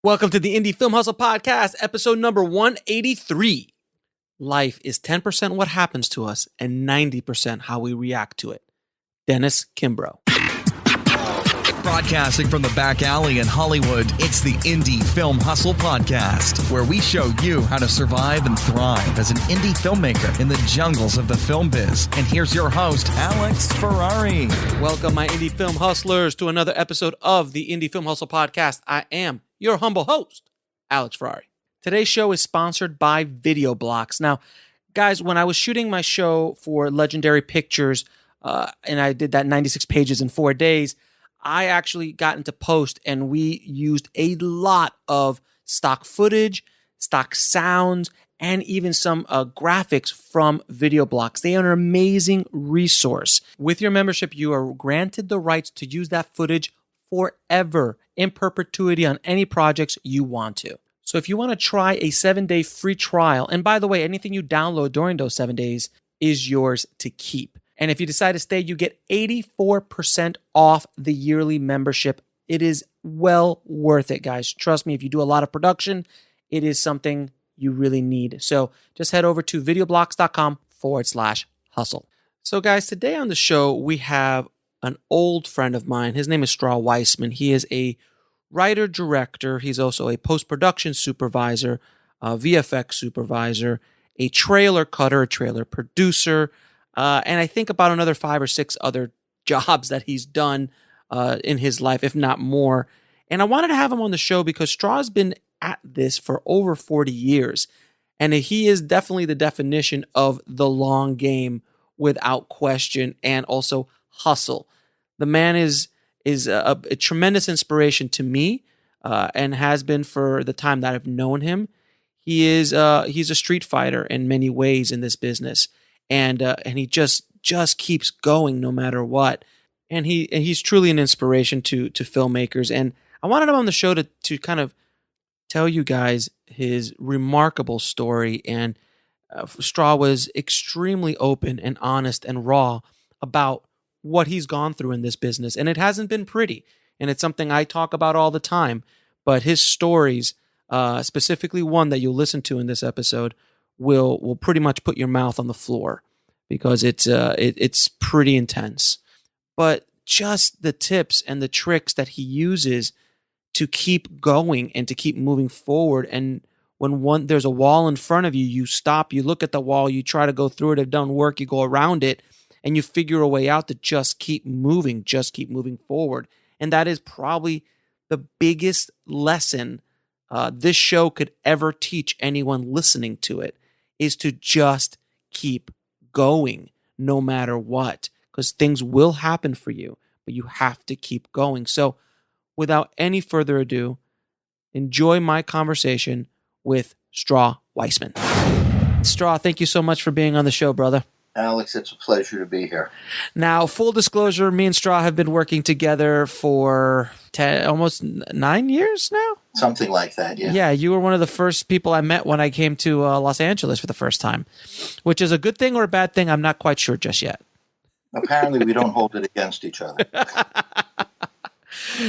Welcome to the Indie Film Hustle Podcast, episode number 183. Life is 10% what happens to us and 90% how we react to it. Dennis Kimbrough. Broadcasting from the back alley in Hollywood, it's the Indie Film Hustle Podcast, where we show you how to survive and thrive as an indie filmmaker in the jungles of the film biz. And here's your host, Alex Ferrari. Welcome, my Indie Film Hustlers, to another episode of the Indie Film Hustle Podcast. I am your humble host, Alex Ferrari. Today's show is sponsored by Video Blocks. Now, guys, when I was shooting my show for Legendary Pictures, and I did that 96 pages in 4 days, I actually got into post and we used a lot of stock footage, stock sounds, and even some graphics from Video Blocks. They are an amazing resource. With your membership, you are granted the rights to use that footage forever, in perpetuity, on any projects you want to. So if you want to try a 7-day free trial, and by the way, anything you download during those 7 days is yours to keep. And if you decide to stay, you get 84% off the yearly membership. It is well worth it, guys. Trust me, if you do a lot of production, it is something you really need. So just head over to videoblocks.com/hustle. So guys, today on the show, we have an old friend of mine. His name is Straw Weisman. He is a writer-director. He's also a post-production supervisor, a VFX supervisor, a trailer cutter, a trailer producer, and I think about another 5 or 6 other jobs that he's done in his life, if not more. And I wanted to have him on the show because Straw's been at this for over 40 years. And he is definitely the definition of the long game without question, and also hustle. The man is a tremendous inspiration to me and has been for the time that I've known him. He's a street fighter in many ways in this business. And he just keeps going no matter what. And he's truly an inspiration to filmmakers. And I wanted him on the show to kind of tell you guys his remarkable story. And Straw was extremely open and honest and raw about what he's gone through in this business. And it hasn't been pretty. And it's something I talk about all the time. But his stories, specifically one that you'll listen to in this episode, will pretty much put your mouth on the floor because it's pretty intense. But just the tips and the tricks that he uses to keep going and to keep moving forward. And when there's a wall in front of you, you stop, you look at the wall, you try to go through it. If it doesn't work, you go around it and you figure a way out to just keep moving forward. And that is probably the biggest lesson this show could ever teach anyone listening to it, is to just keep going no matter what, because things will happen for you, but you have to keep going. So without any further ado, enjoy my conversation with Straw Weisman. Straw, thank you so much for being on the show, brother. Alex, it's a pleasure to be here. Now, full disclosure, me and Straw have been working together for almost 9 years now? Something like that, yeah. Yeah, you were one of the first people I met when I came to Los Angeles for the first time, which is a good thing or a bad thing, I'm not quite sure just yet. Apparently, we don't hold it against each other.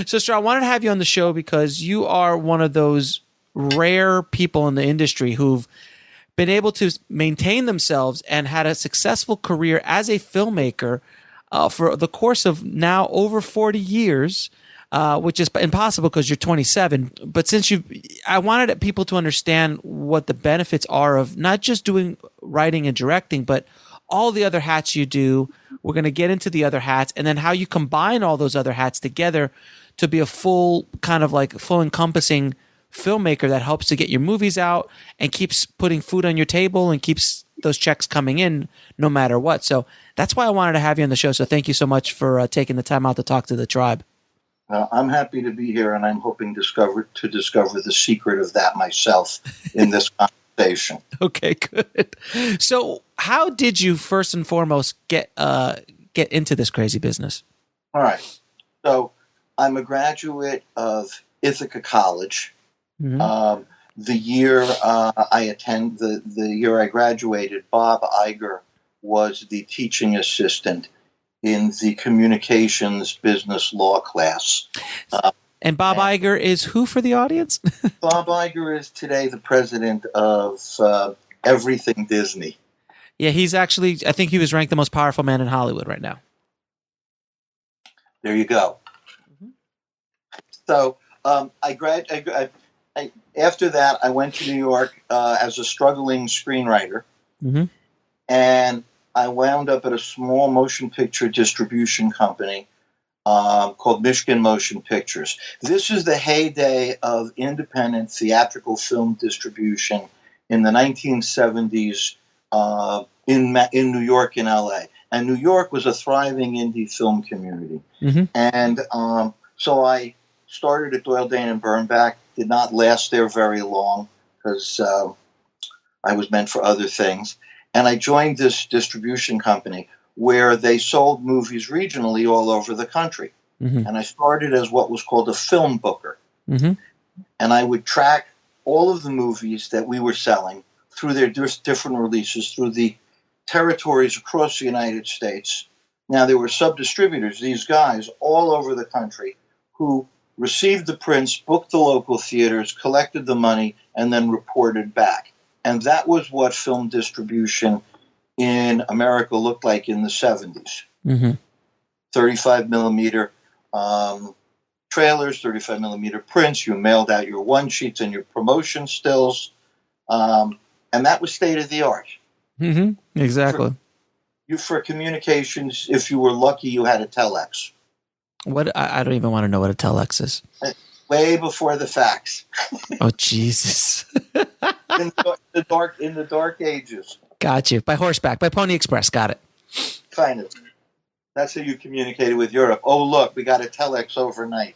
So, Straw, I wanted to have you on the show because you are one of those rare people in the industry who've been able to maintain themselves and had a successful career as a filmmaker for the course of now over 40 years, which is impossible because you're 27. But I wanted people to understand what the benefits are of not just doing writing and directing, but all the other hats you do. We're going to get into the other hats and then how you combine all those other hats together to be a full encompassing filmmaker that helps to get your movies out and keeps putting food on your table and keeps those checks coming in no matter what. So that's why I wanted to have you on the show. So thank you so much for taking the time out to talk to the tribe. I'm happy to be here, and I'm hoping to discover the secret of that myself in this conversation. Okay, good. So how did you first and foremost get into this crazy business? All right. So I'm a graduate of Ithaca College. Mm-hmm. The year the year I graduated, Bob Iger was the teaching assistant in the communications business law class. And Bob Iger is who for the audience? Bob Iger is today the president of everything Disney. Yeah, he's actually, I think he was ranked the most powerful man in Hollywood right now. There you go. So after that, I went to New York as a struggling screenwriter, and I wound up at a small motion picture distribution company called Michigan Motion Pictures. This is the heyday of independent theatrical film distribution in the 1970s in New York and LA. And New York was a thriving indie film community. And so I started at Doyle, Dane and Bernbach, did not last there very long because I was meant for other things. And I joined this distribution company where they sold movies regionally all over the country. And I started as what was called a film booker. And I would track all of the movies that we were selling through their different releases through the territories across the United States. Now, there were sub-distributors, these guys all over the country, who received the prints, booked the local theaters, collected the money, and then reported back. And that was what film distribution in America looked like in the 70s. 35 millimeter trailers, 35 millimeter prints. You mailed out your one sheets and your promotion stills. And that was state of the art. Exactly. For communications, if you were lucky, you had a telex. What? I don't even want to know what a telex is. Way before the fax. Oh, Jesus. in the dark ages. Got you. By horseback, by Pony Express. Got it. Kind of. That's how you communicated with Europe. Oh, look, we got a telex overnight.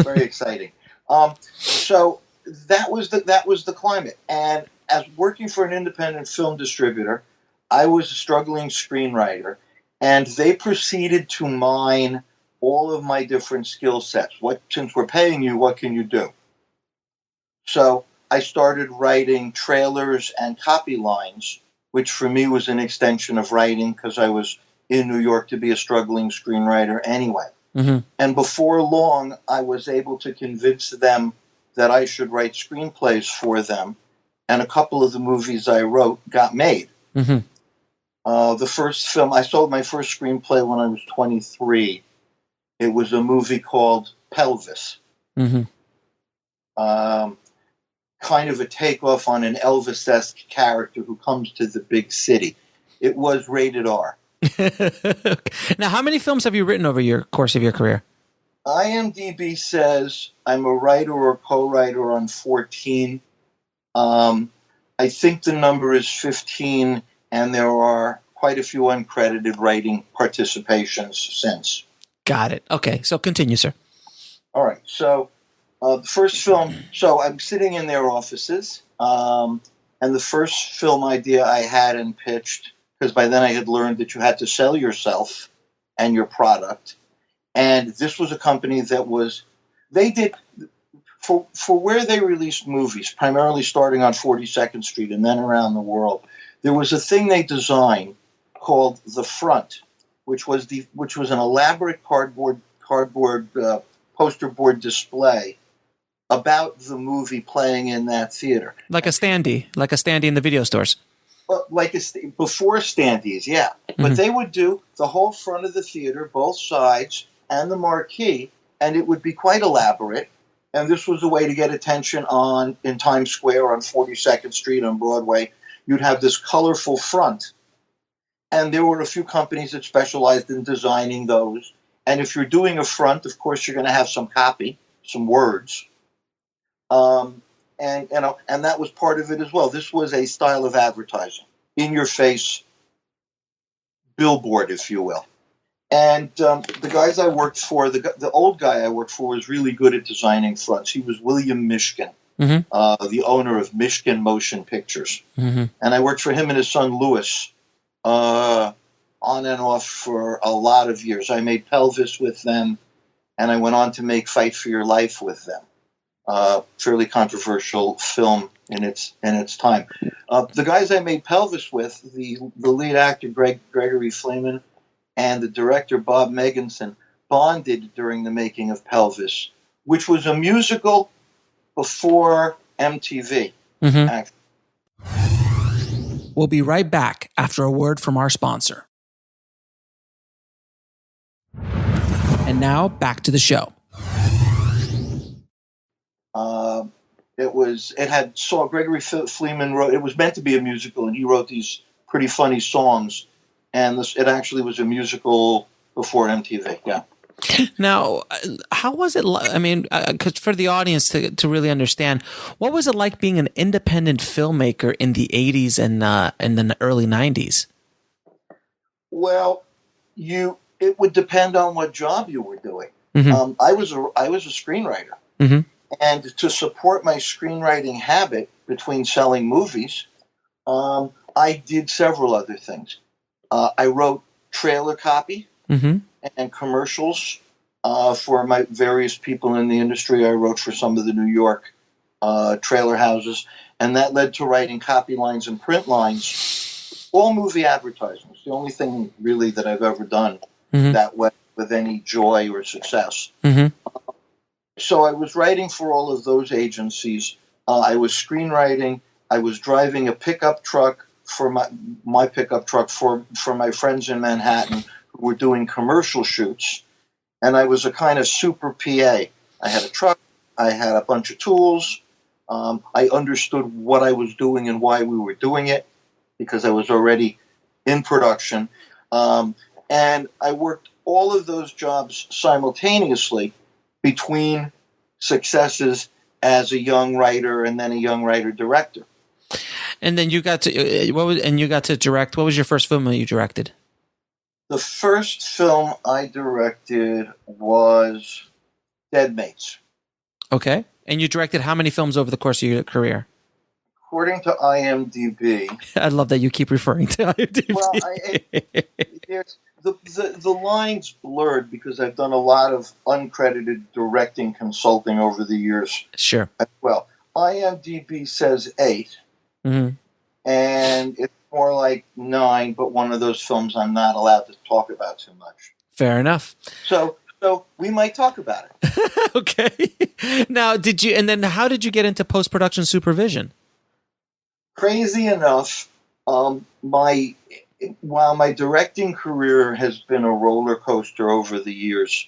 Very exciting. So that was the climate. And as working for an independent film distributor, I was a struggling screenwriter, and they proceeded to mine all of my different skill sets. Since we're paying you, what can you do? So I started writing trailers and copy lines, which for me was an extension of writing because I was in New York to be a struggling screenwriter anyway. And before long, I was able to convince them that I should write screenplays for them, and a couple of the movies I wrote got made. The first film, I sold my first screenplay when I was 23. It was a movie called Pelvis. Kind of a takeoff on an Elvis-esque character who comes to the big city. It was rated R. Now, how many films have you written over your course of your career? IMDb says I'm a writer or co-writer on 14. I think the number is 15, and there are quite a few uncredited writing participations since. Got it. Okay, so continue, sir. All right. So the first film, so I'm sitting in their offices, and the first film idea I had and pitched, because by then I had learned that you had to sell yourself and your product. And this was a company that they did, for where they released movies, primarily starting on 42nd Street and then around the world, there was a thing they designed called The Front, which was an elaborate cardboard poster board display about the movie playing in that theater. Like a standee in the video stores. Before standees, yeah. But they would do the whole front of the theater, both sides, and the marquee, and it would be quite elaborate. And this was a way to get attention in Times Square, on 42nd Street, on Broadway. You'd have this colorful front. And there were a few companies that specialized in designing those. And if you're doing a front, of course, you're going to have some copy, some words. And that was part of it as well. This was a style of advertising, in-your-face billboard, if you will. And the guys I worked for, the old guy I worked for was really good at designing fronts. He was William Mishkin, the owner of Michigan Motion Pictures. And I worked for him and his son Louis on and off for a lot of years. I made Pelvis with them, and I went on to make Fight for Your Life with them. Fairly controversial film in its time. The guys I made Pelvis with, the lead actor Gregory Fleeman and the director Bob Meganson. bonded during the making of Pelvis, which was a musical before MTV. Actually. We'll be right back after a word from our sponsor. And now back to the show. Gregory Fleeman wrote. It was meant to be a musical, and he wrote these pretty funny songs. And it actually was a musical before MTV. Yeah. Now, how was it? I mean, 'cause for the audience to really understand, what was it like being an independent filmmaker in the 80s and the early 90s? Well, it would depend on what job you were doing. I was a screenwriter, and to support my screenwriting habit between selling movies, I did several other things. I wrote trailer copy and commercials for my various people in the industry. I wrote for some of the New York trailer houses, and that led to writing copy lines and print lines, all movie advertising. It's the only thing really that I've ever done that way with any joy or success. So I was writing for all of those agencies. I was screenwriting. I was driving a pickup truck for my pickup truck for my friends in Manhattan who were doing commercial shoots. And I was a kind of super PA. I had a truck. I had a bunch of tools. I understood what I was doing and why we were doing it because I was already in production. And I worked all of those jobs simultaneously between successes as a young writer and then a young writer-director. And then you got to direct. What was your first film that you directed? The first film I directed was Dead Mates. Okay. And you directed how many films over the course of your career? According to IMDb. I love that you keep referring to IMDb. Well, the line's blurred because I've done a lot of uncredited directing consulting over the years. Sure. Well, IMDb says 8. And it's more like 9, but one of those films I'm not allowed to talk about too much. Fair enough. So we might talk about it. Okay. Now, how did you get into post-production supervision? Crazy enough, while my directing career has been a roller coaster over the years,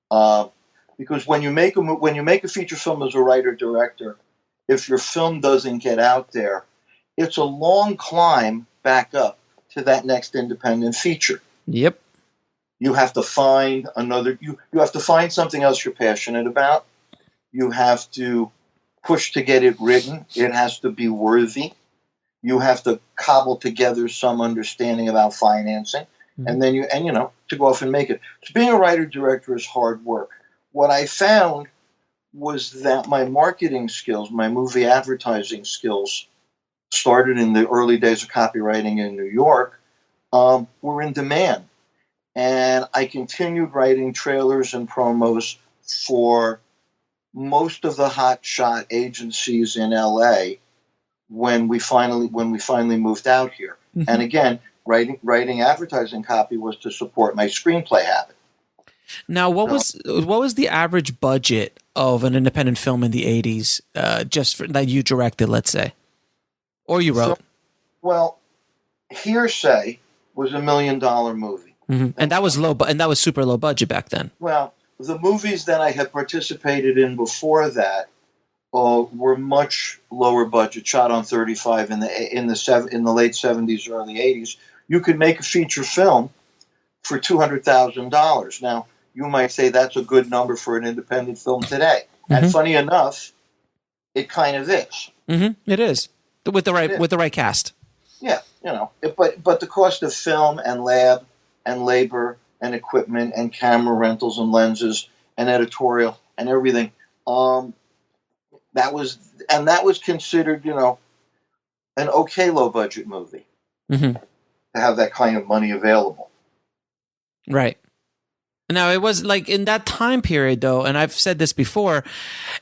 because when you make a feature film as a writer-director, if your film doesn't get out there, it's a long climb back up to that next independent feature. Yep. You have to find you have to find something else you're passionate about. You have to push to get it written. It has to be worthy. You have to cobble together some understanding about financing, and then to go off and make it. So being a writer-director is hard work. What I found was that my marketing skills, my movie advertising skills, started in the early days of copywriting in New York, were in demand. And I continued writing trailers and promos for most of the hotshot agencies in LA when we finally moved out here. And again, writing advertising copy was to support my screenplay habit. Now, what was the average budget of an independent film in the 80s, that you directed, let's say, or you wrote? Well, Hearsay was $1 million movie, and that was and that was super low budget back then. Well, the movies that I had participated in before that were much lower budget, shot on 35 in the late 70s, early 80s. You could make a feature film for $200,000. Now, you might say that's a good number for an independent film today. And funny enough, it kind of is. It is with the right cast. Yeah, but the cost of film and lab and labor and equipment and camera rentals and lenses and editorial and everything, that was considered, an okay low budget movie to have that kind of money available. Right. Now, it was like in that time period, though, and I've said this before,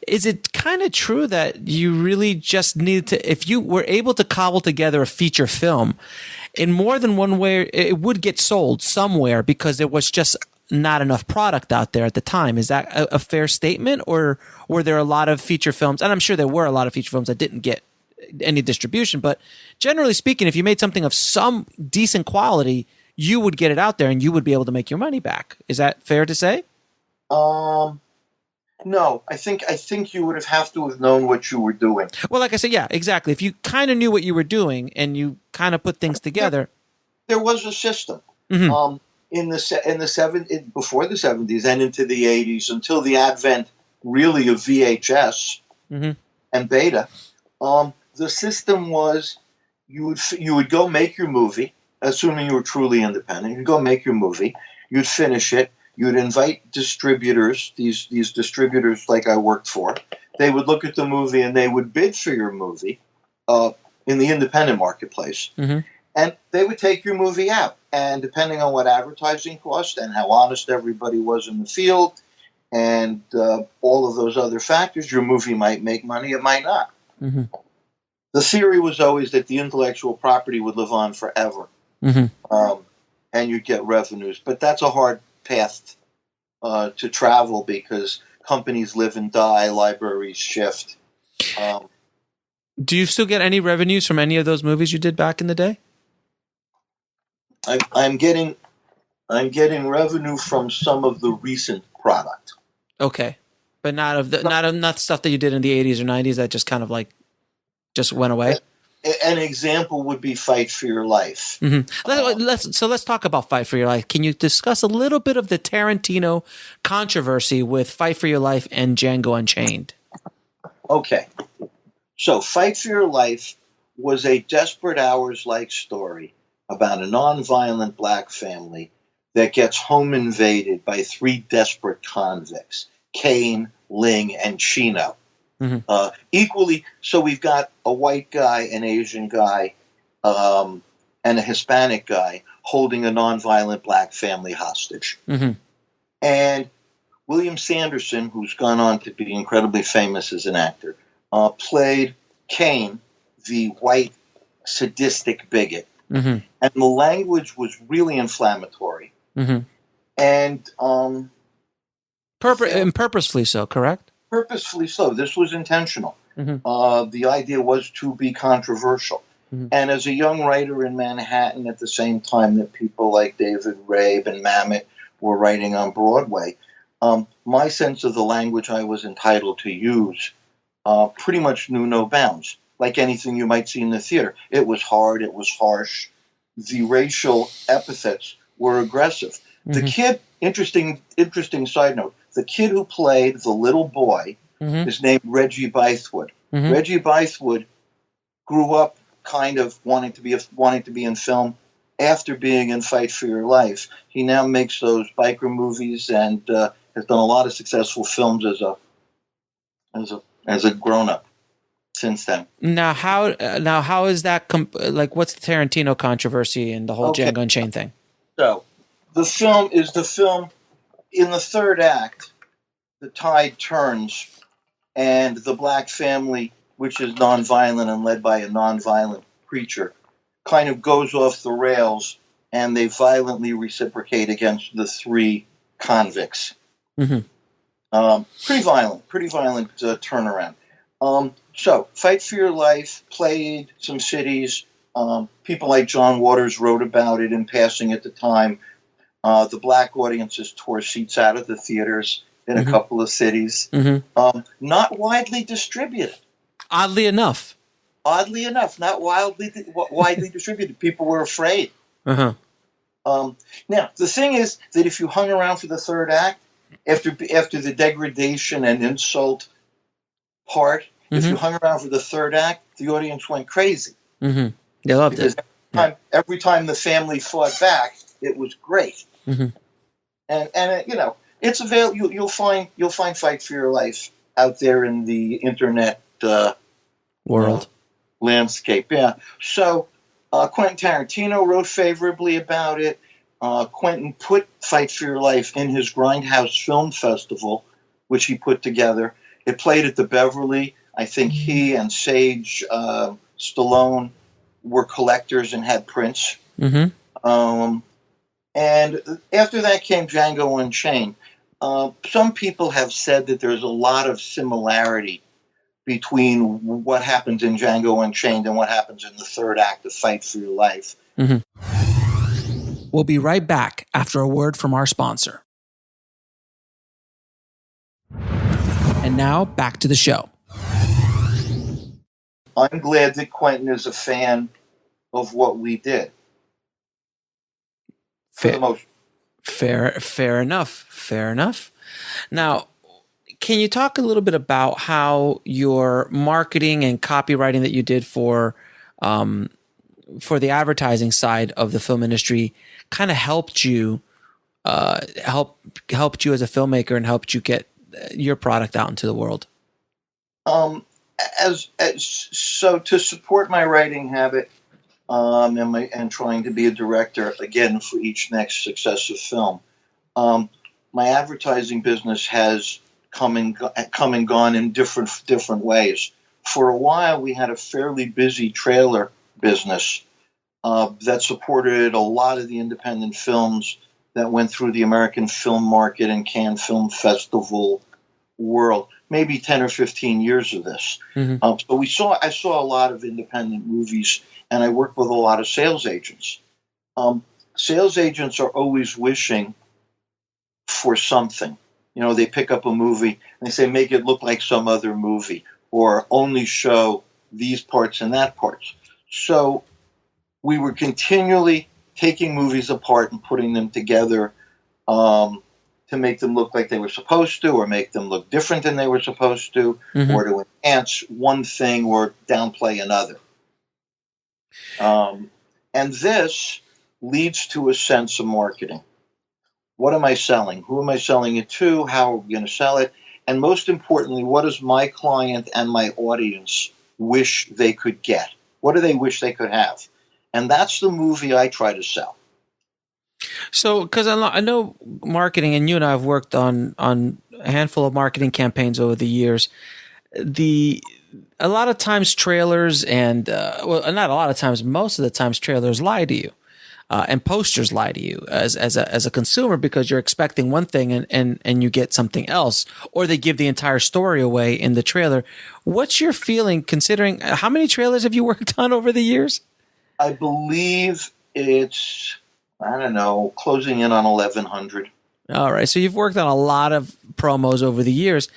is it kind of true that you really just needed to, if you were able to cobble together a feature film in more than one way, it would get sold somewhere because there was just not enough product out there at the time. Is that a fair statement, or were there a lot of feature films? And I'm sure there were a lot of feature films that didn't get any distribution, but generally speaking, if you made something of some decent quality, you would get it out there and you would be able to make your money back. Is that fair to say? No, I think you would have to have known what you were doing. Well, like I said, yeah, exactly. If you kind of knew what you were doing and you kind of put things together, there was a system. Mm-hmm. Before the 70s and into the 80s, until the advent really of VHS mm-hmm. and Beta, the system was you would go make your movie, assuming you were truly independent. You'd go make your movie, you'd finish it. You'd invite distributors, these distributors like I worked for. They would look at the movie and they would bid for your movie in the independent marketplace. Mm-hmm. And they would take your movie out. And depending on what advertising cost and how honest everybody was in the field and all of those other factors, your movie might make money, it might not. Mm-hmm. The theory was always that the intellectual property would live on forever. Mm-hmm. And you'd get revenues. But that's a hard path to travel because companies live and die, libraries shift. Do you still get any revenues from any of those movies you did back in the day? I'm getting revenue from some of the recent product. Okay, but not stuff that you did in the 80s or 90s that just kind of like just went away. An example would be Fight for Your Life. Mm-hmm. Let's talk about Fight for Your Life. Can you discuss a little bit of the Tarantino controversy with Fight for Your Life and Django Unchained? Okay. So Fight for Your Life was a Desperate Hours-like story about a nonviolent black family that gets home invaded by three desperate convicts, Kane, Ling, and Chino. Mm-hmm. Equally, so we've got a white guy, an Asian guy, and a Hispanic guy holding a nonviolent black family hostage. Mm-hmm. And William Sanderson, who's gone on to be incredibly famous as an actor, played Kane, the white sadistic bigot. Mm-hmm. And the language was really inflammatory. Mm-hmm. And purposefully so, correct? Purposefully so. This was intentional. Mm-hmm. The idea was to be controversial. Mm-hmm. And as a young writer in Manhattan at the same time that people like David Rabe and Mamet were writing on Broadway, my sense of the language I was entitled to use pretty much knew no bounds. Like anything you might see in the theater. It was hard. It was harsh. The racial epithets were aggressive. Mm-hmm. The kid, interesting side note, the kid who played the little boy mm-hmm. is named Reggie Bythewood. Mm-hmm. Reggie Bythewood grew up kind of wanting to be in film after being in Fight for Your Life. He now makes those biker movies and has done a lot of successful films as a grown-up since then. Now how is that what's the Tarantino controversy and the whole Django Unchained thing? So the film in the third act, the tide turns and the black family, which is nonviolent and led by a nonviolent preacher, kind of goes off the rails and they violently reciprocate against the three convicts. Mm-hmm. Pretty violent turnaround. So, Fight for Your Life played some cities. People like John Waters wrote about it in passing at the time. The black audiences tore seats out of the theaters in mm-hmm. a couple of cities. Mm-hmm. Not widely distributed. Oddly enough, not widely distributed. People were afraid. Uh-huh. Now, the thing is that if you hung around for the third act, after the degradation and insult part, mm-hmm. if you hung around for the third act, the audience went crazy. Mm-hmm. They loved it. Every time the family fought back, it was great. Mm-hmm. And it's available. You'll find Fight for Your Life out there in the internet world landscape. Yeah. So Quentin Tarantino wrote favorably about it. Quentin put Fight for Your Life in his Grindhouse Film Festival, which he put together. It played at the Beverly. I think he and Sage Stallone were collectors and had prints. Mm-hmm. And after that came Django Unchained. Some people have said that there's a lot of similarity between what happens in Django Unchained and what happens in the third act of Fight for Your Life. Mm-hmm. We'll be right back after a word from our sponsor. And now back to the show. I'm glad that Quentin is a fan of what we did. Fair enough. Now, can you talk a little bit about how your marketing and copywriting that you did for the advertising side of the film industry kind of helped you helped you as a filmmaker and helped you get your product out into the world? So to support my writing habit and trying to be a director again for each next successive film, my advertising business has come and gone in different ways. For a while, we had a fairly busy trailer business that supported a lot of the independent films that went through the American film market and Cannes Film Festival world. Maybe 10 or 15 years of this. Mm-hmm. So I saw a lot of independent movies, and I worked with a lot of sales agents. Sales agents are always wishing for something. They pick up a movie and they say, make it look like some other movie, or only show these parts and that parts. So we were continually taking movies apart and putting them together to make them look like they were supposed to, or make them look different than they were supposed to, mm-hmm. or to enhance one thing or downplay another. And this leads to a sense of marketing. What am I selling? Who am I selling it to? How are we going to sell it? And most importantly, what does my client and my audience wish they could get? What do they wish they could have? And that's the movie I try to sell. So, because I know marketing, and you and I have worked on a handful of marketing campaigns over the years. A lot of times trailers and not a lot of times, most of the times trailers lie to you, and posters lie to you as a consumer, because you're expecting one thing and you get something else, or they give the entire story away in the trailer. What's your feeling, considering how many trailers have you worked on over the years? I believe it's, I don't know, closing in on 1,100. All right. So you've worked on a lot of promos over the years.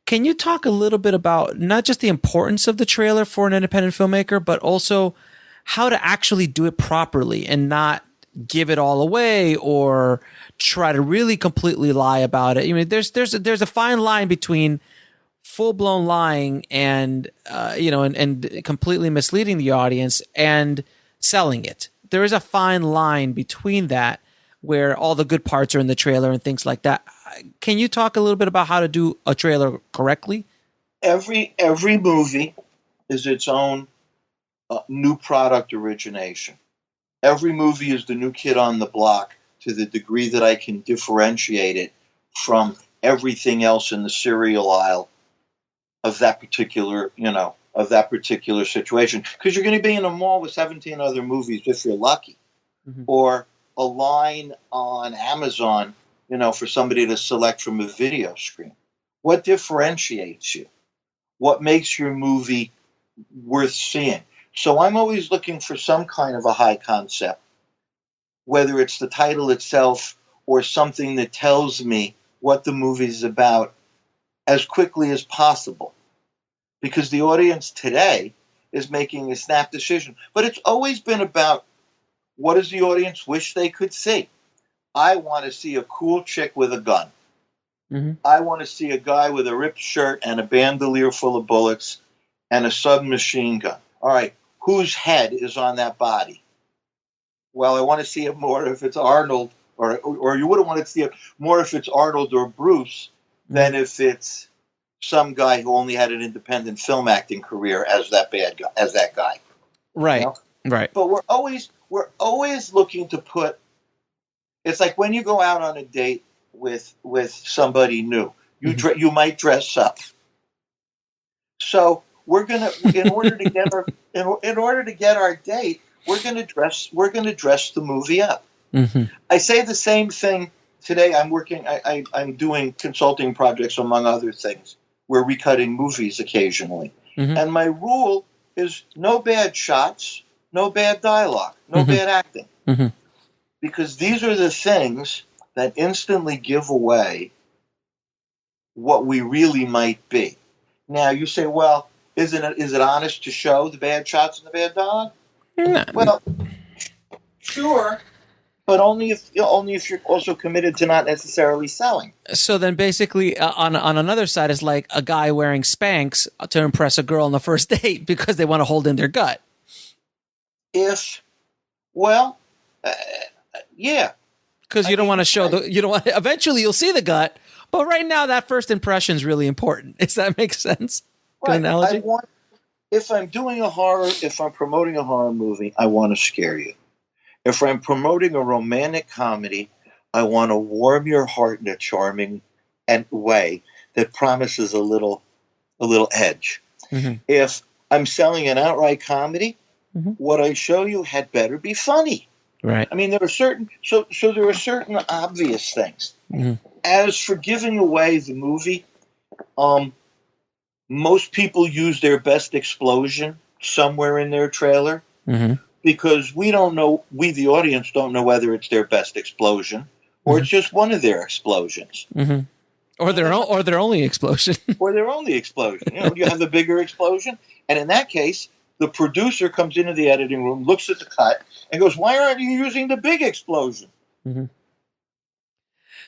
Can you talk a little bit about not just the importance of the trailer for an independent filmmaker, but also how to actually do it properly and not give it all away or try to really completely lie about it? I mean, there's a fine line between full-blown lying and and completely misleading the audience and selling it. There is a fine line between that, where all the good parts are in the trailer and things like that. Can you talk a little bit about how to do a trailer correctly? Every movie is its own new product origination. Every movie is the new kid on the block to the degree that I can differentiate it from everything else in the cereal aisle of that particular situation. Because you're going to be in a mall with 17 other movies if you're lucky, mm-hmm. or a line on Amazon, for somebody to select from a video screen. What differentiates you? What makes your movie worth seeing? So I'm always looking for some kind of a high concept, whether it's the title itself or something that tells me what the movie's about as quickly as possible. Because the audience today is making a snap decision. But it's always been about, what does the audience wish they could see? I want to see a cool chick with a gun. Mm-hmm. I want to see a guy with a ripped shirt and a bandolier full of bullets and a submachine gun. All right, whose head is on that body? Well, I want to see it more if it's Arnold, or you wouldn't want to see it more if it's Arnold or Bruce than if it's some guy who only had an independent film acting career as that guy. Right. Right. But we're always looking to put. It's like when you go out on a date with somebody new, you might dress up. So we're gonna, in order to get our date, we're gonna dress the movie up. I say the same thing today. I'm doing consulting projects, among other things. We're recutting movies occasionally. And my rule is no bad shots, no bad dialogue, no bad acting. Because these are the things that instantly give away what we really might be. Now, you say, well, is it honest to show the bad shots and the bad dialogue? No. Well, sure, but only if you're also committed to not necessarily selling. So then basically on another side is like a guy wearing Spanx to impress a girl on the first date because they want to hold in their gut. Yeah. Because you don't want to show eventually you'll see the gut, but right now that first impression is really important. Does that make sense? Good analogy? If I'm promoting a horror movie, I want to scare you. If I'm promoting a romantic comedy, I want to warm your heart in a charming way that promises a little edge. If I'm selling an outright comedy, what I show you had better be funny. Right. I mean, there are certain obvious things. As for giving away the movie, most people use their best explosion somewhere in their trailer because we, the audience, don't know whether it's their best explosion or it's just one of their explosions. Or their only explosion. Or their only explosion. You have the bigger explosion. And in that case, the producer comes into the editing room, looks at the cut, and goes, "Why aren't you using the big explosion?"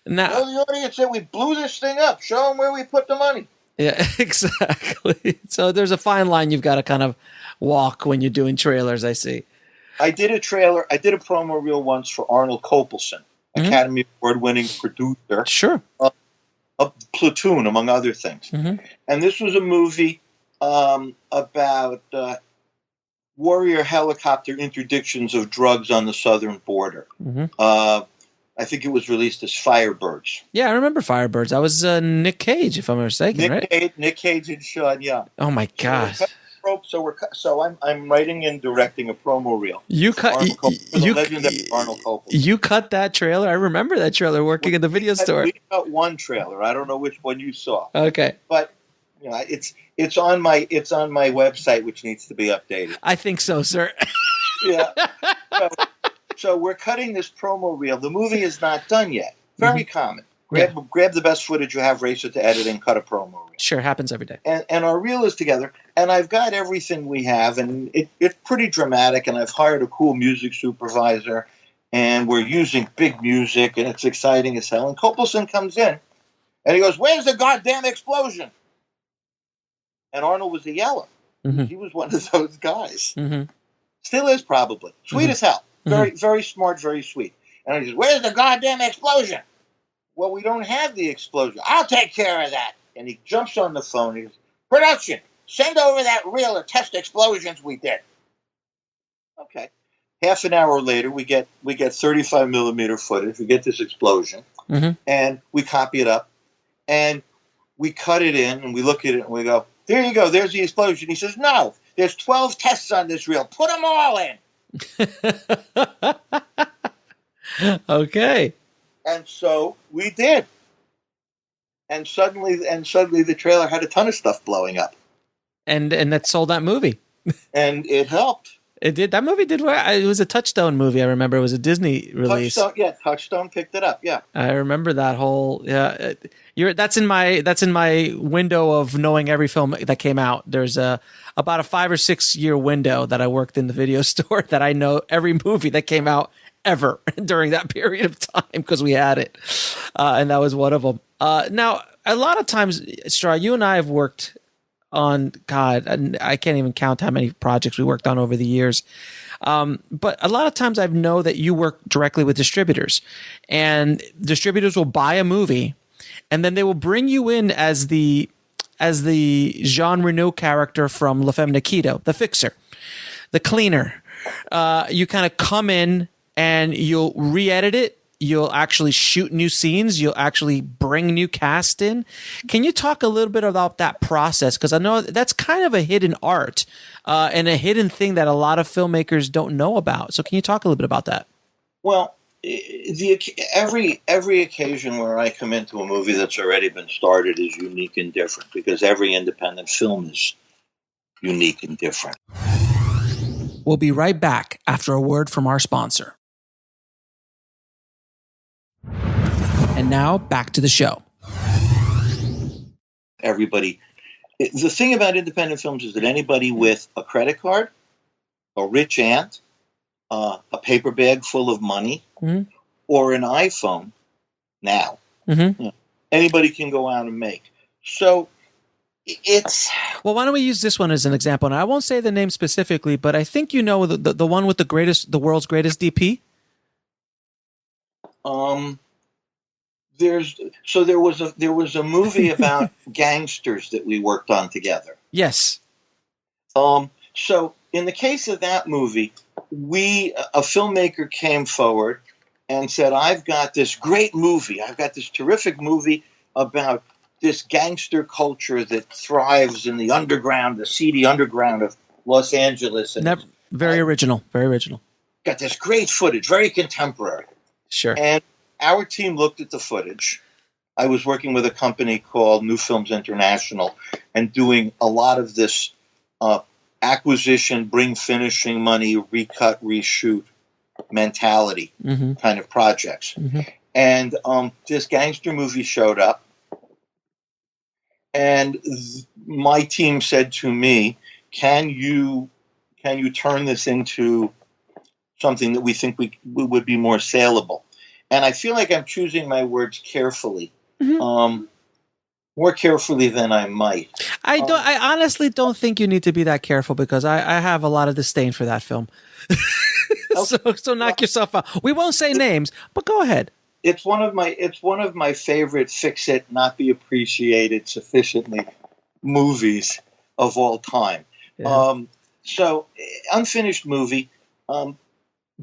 Now, tell the audience that we blew this thing up. Show them where we put the money. Yeah, exactly. So there's a fine line you've got to kind of walk when you're doing trailers, I see. I did a promo reel once for Arnold Kopelson, Academy Award-winning producer. Sure. Of Platoon, among other things. And this was a movie about warrior helicopter interdictions of drugs on the southern border. I think it was released as Firebirds. Yeah, I remember Firebirds. That was Nick Cage, if I'm mistaken, right? Nick Cage and Sean Young. Oh my gosh! So I'm writing and directing a promo reel. You cut Arnold Kopelson. You cut that trailer. I remember that trailer working in the video store. We cut one trailer. I don't know which one you saw. Okay, but it's on my website, which needs to be updated. I think so, sir. Yeah. So we're cutting this promo reel. The movie is not done yet. Very common. Grab the best footage you have, race it to editing, cut a promo reel. Sure, happens every day. And our reel is together, and I've got everything we have, and it's pretty dramatic, and I've hired a cool music supervisor, and we're using big music, and it's exciting as hell. And Kopelson comes in, and he goes, "Where's the goddamn explosion?" And Arnold was a yeller. He was one of those guys. Still is, probably. Sweet as hell. Very, very smart, very sweet. And he says, "Where's the goddamn explosion?" "Well, we don't have the explosion." "I'll take care of that." And he jumps on the phone. He goes, "Production, send over that reel of test explosions we did." Okay. Half an hour later, we get 35 millimeter footage. We get this explosion, and we copy it up, and we cut it in, and we look at it, and we go, "There you go. There's the explosion." He says, "No, there's 12 tests on this reel. Put them all in." Okay. And so we did. And suddenly the trailer had a ton of stuff blowing up. And that sold that movie. And it helped. It did. That movie did well. It was a Touchstone movie. I remember it was a Disney release. Touchstone picked it up. Yeah, I remember that whole. Yeah, that's in my window of knowing every film that came out. There's about a 5 or 6 year window that I worked in the video store that I know every movie that came out ever during that period of time because we had it, and that was one of them. Now, a lot of times, Straw, you and I have worked on, God, I can't even count how many projects we worked on over the years. But a lot of times I know that you work directly with distributors, and distributors will buy a movie and then they will bring you in as the Jean Reno character from La Femme Nikito, the fixer, the cleaner. You kind of come in and you'll re-edit it. You'll actually shoot new scenes. You'll actually bring new cast in. Can you talk a little bit about that process? Because I know that's kind of a hidden art and a hidden thing that a lot of filmmakers don't know about. So can you talk a little bit about that? Well, every occasion where I come into a movie that's already been started is unique and different, because every independent film is unique and different. We'll be right back after a word from our sponsor. And now back to the show. The thing about independent films is that anybody with a credit card, a rich aunt, a paper bag full of money, or an iPhone now, anybody can go out and make. So it's... Well, why don't we use this one as an example? And I won't say the name specifically, but I think you know the one with the world's greatest DP? There was a movie about gangsters that we worked on together. Yes. So in the case of that movie, a filmmaker came forward and said, I've got this great movie. I've got this terrific movie about this gangster culture that thrives in the underground, the seedy underground of Los Angeles. And very original. Got this great footage, very contemporary. Sure. And our team looked at the footage. I was working with a company called New Films International and doing a lot of this acquisition, bring finishing money, recut, reshoot mentality kind of projects. And this gangster movie showed up. And my team said to me, can you turn this into something that we think we would be more saleable? And I feel like I'm choosing my words carefully, more carefully than I might. I honestly don't think you need to be that careful, because I have a lot of disdain for that film. So knock yourself out. We won't say names, but go ahead. It's one of my favorite fix it, not be appreciated sufficiently movies of all time. Yeah. So unfinished movie.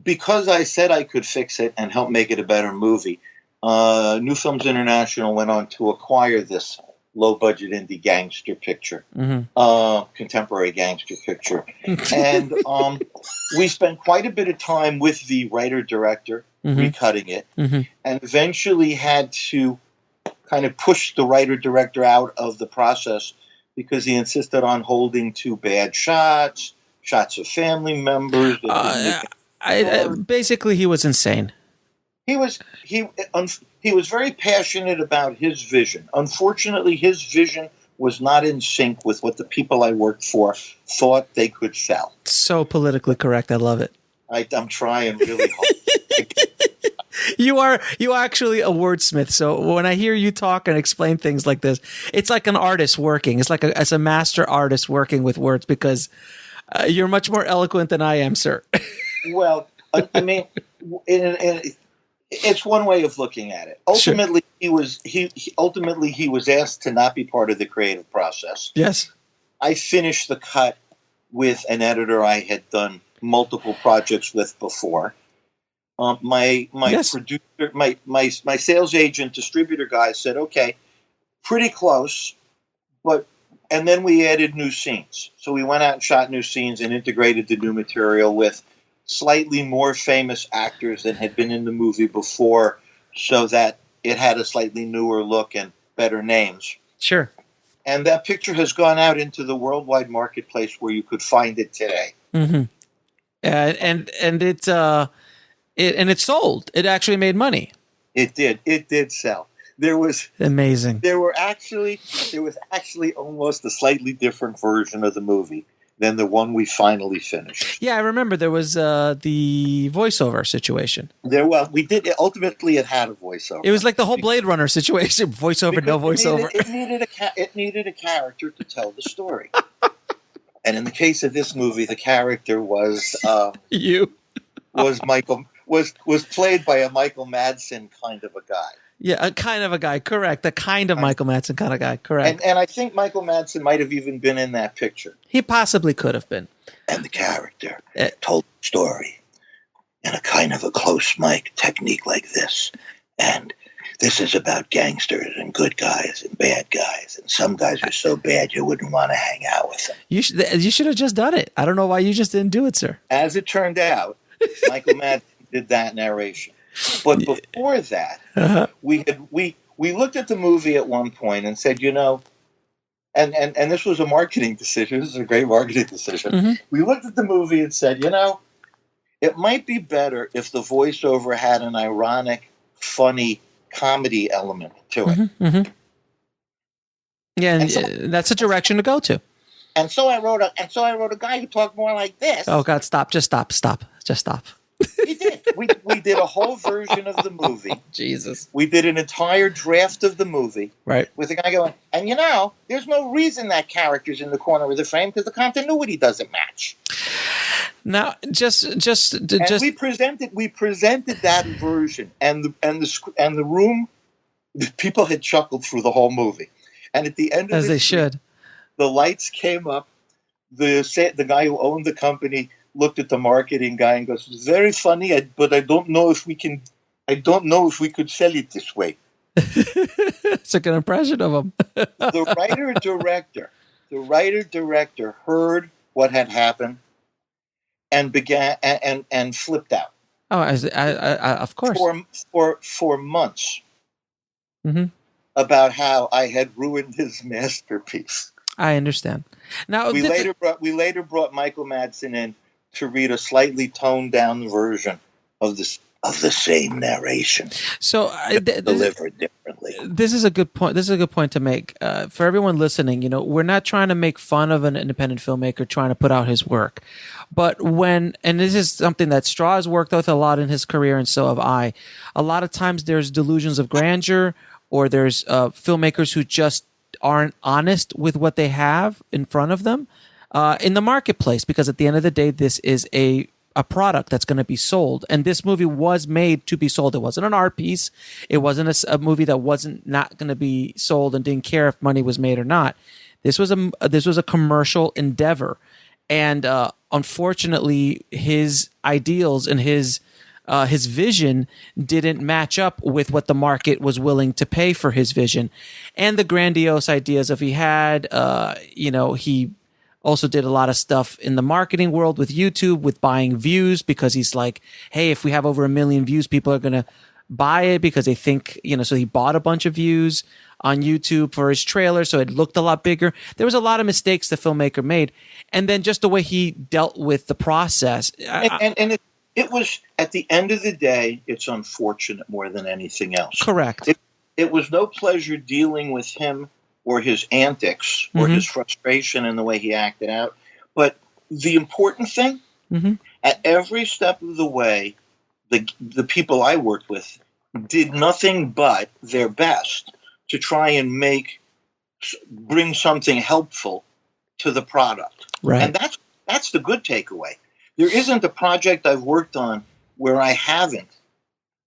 Because I said I could fix it and help make it a better movie, New Films International went on to acquire this low-budget indie gangster picture, contemporary gangster picture. And we spent quite a bit of time with the writer-director recutting it, and eventually had to kind of push the writer-director out of the process because he insisted on holding two bad shots of family members. Basically, he was insane. He was very passionate about his vision. Unfortunately, his vision was not in sync with what the people I worked for thought they could sell. So politically correct. I love it. I'm trying really hard. You are actually a wordsmith. So when I hear you talk and explain things like this, it's like an artist working. It's like as a master artist working with words, because you're much more eloquent than I am, sir. Well, I mean, it's one way of looking at it. Ultimately, sure. he was asked to not be part of the creative process. Yes. I finished the cut with an editor I had done multiple projects with before. My producer, my sales agent, distributor guy said, "Okay, pretty close," and then we added new scenes. So we went out and shot new scenes and integrated the new material with slightly more famous actors than had been in the movie before, so that it had a slightly newer look and better names. Sure. And that picture has gone out into the worldwide marketplace where you could find it today. And it sold. It actually made money. It did. It did sell. There was amazing. There was actually almost a slightly different version of the movie than the one we finally finished. Yeah, I remember there was the voiceover situation. We did. Ultimately, it had a voiceover. It was like the whole Blade Runner situation: voiceover, no voiceover. It needed a character to tell the story. And in the case of this movie, the character was was played by a Michael Madsen kind of a guy. Yeah, a kind of a guy, correct. A kind of Michael Madsen kind of guy, correct. And I think Michael Madsen might have even been in that picture. He possibly could have been. And the character told the story in a kind of a close mic technique like this. And this is about gangsters and good guys and bad guys. And some guys are so bad you wouldn't want to hang out with them. You should have just done it. I don't know why you just didn't do it, sir. As it turned out, Michael Madsen did that narration. But before that, we looked at the movie at one point and said, and this was a marketing decision. This is a great marketing decision. Mm-hmm. We looked at the movie and said, it might be better if the voiceover had an ironic, funny comedy element to it. Mm-hmm. Mm-hmm. Yeah, and that's a direction to go to. And so I wrote a guy who talked more like this. Oh God, stop! Just stop! We did. We did a whole version of the movie. Jesus. We did an entire draft of the movie. Right. With the guy going, and there's no reason that character's in the corner of the frame because the continuity doesn't match. Now, just we presented that version, and the room, people had chuckled through the whole movie, and at the end of as they should, the lights came up. The guy who owned the company looked at the marketing guy and goes, "It's very funny, but I don't know if we could sell it this way." It's a good impression of him. The writer director heard what had happened and began and flipped out. Oh, of course. For months, mm-hmm. about how I had ruined his masterpiece. I understand. Now we later brought Michael Madsen in to read a slightly toned down version of the same narration. So delivered differently. This is a good point. This is a good point to make for everyone listening. We're not trying to make fun of an independent filmmaker trying to put out his work, but and this is something that Straw has worked with a lot in his career, and so have I. A lot of times there's delusions of grandeur, or there's filmmakers who just aren't honest with what they have in front of them in the marketplace, because at the end of the day, this is a product that's going to be sold, and this movie was made to be sold. It wasn't an art piece. It wasn't a movie that wasn't not going to be sold and didn't care if money was made or not. This was a commercial endeavor, and unfortunately, his ideals and his vision didn't match up with what the market was willing to pay for his vision, and the grandiose ideas of he had. He also did a lot of stuff in the marketing world with YouTube, with buying views, because he's like, hey, if we have over 1 million views, people are going to buy it because they think, so he bought a bunch of views on YouTube for his trailer, so it looked a lot bigger. There was a lot of mistakes the filmmaker made. And then just the way he dealt with the process. And it was, at the end of the day, it's unfortunate more than anything else. Correct. It was no pleasure dealing with him or his antics or mm-hmm. his frustration in the way he acted out. But the important thing, mm-hmm. at every step of the way, the people I worked with did nothing but their best to try and bring something helpful to the product. Right. And that's the good takeaway. There isn't a project I've worked on where I haven't,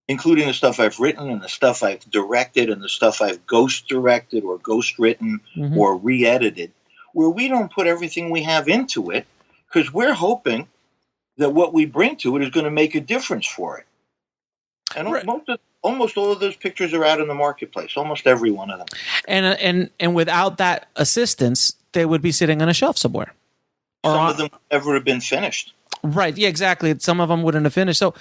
including the stuff I've written and the stuff I've directed and the stuff I've ghost directed or ghost written mm-hmm. or re-edited, where we don't put everything we have into it because we're hoping that what we bring to it is going to make a difference for it. And right. almost all of those pictures are out in the marketplace, almost every one of them. And without that assistance, they would be sitting on a shelf somewhere. Some of them never have been finished. Right. Yeah, exactly. Some of them wouldn't have finished. So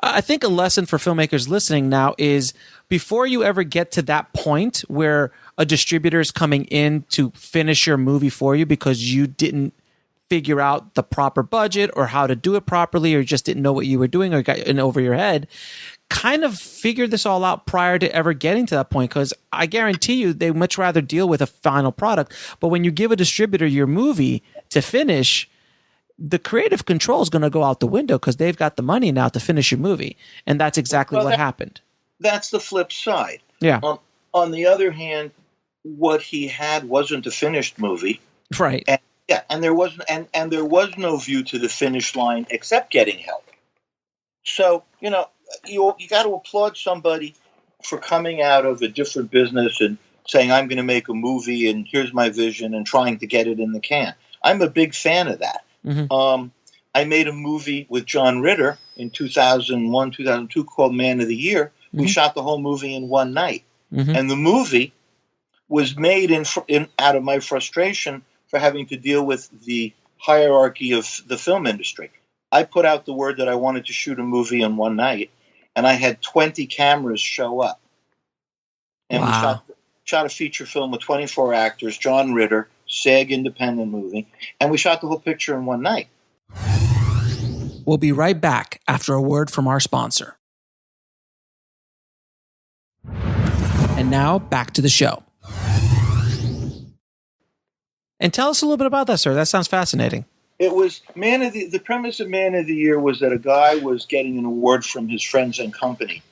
I think a lesson for filmmakers listening now is before you ever get to that point where a distributor is coming in to finish your movie for you because you didn't figure out the proper budget or how to do it properly, or just didn't know what you were doing or got in over your head, kind of figure this all out prior to ever getting to that point. Because I guarantee you they much rather deal with a final product. But when you give a distributor your movie to finish, the creative control is going to go out the window because they've got the money now to finish your movie. And that's exactly what happened. That's the flip side. Yeah. On the other hand, what he had wasn't a finished movie. Right. And there wasn't, and there was no view to the finish line except getting help. So, you got to applaud somebody for coming out of a different business and saying, I'm going to make a movie and here's my vision, and trying to get it in the can. I'm a big fan of that. Mm-hmm. I made a movie with John Ritter in 2001, 2002 called Man of the Year. Mm-hmm. We shot the whole movie in one night. Mm-hmm. And the movie was made out of my frustration for having to deal with the hierarchy of the film industry. I put out the word that I wanted to shoot a movie in one night, and I had 20 cameras show up. And Wow. we shot a feature film with 24 actors, John Ritter, SAG independent movie, and we shot the whole picture in one night. We'll be right back after a word from our sponsor. And now, back to the show. And tell us a little bit about that, sir. That sounds fascinating. It was the premise of Man of the Year was that a guy was getting an award from his friends and company.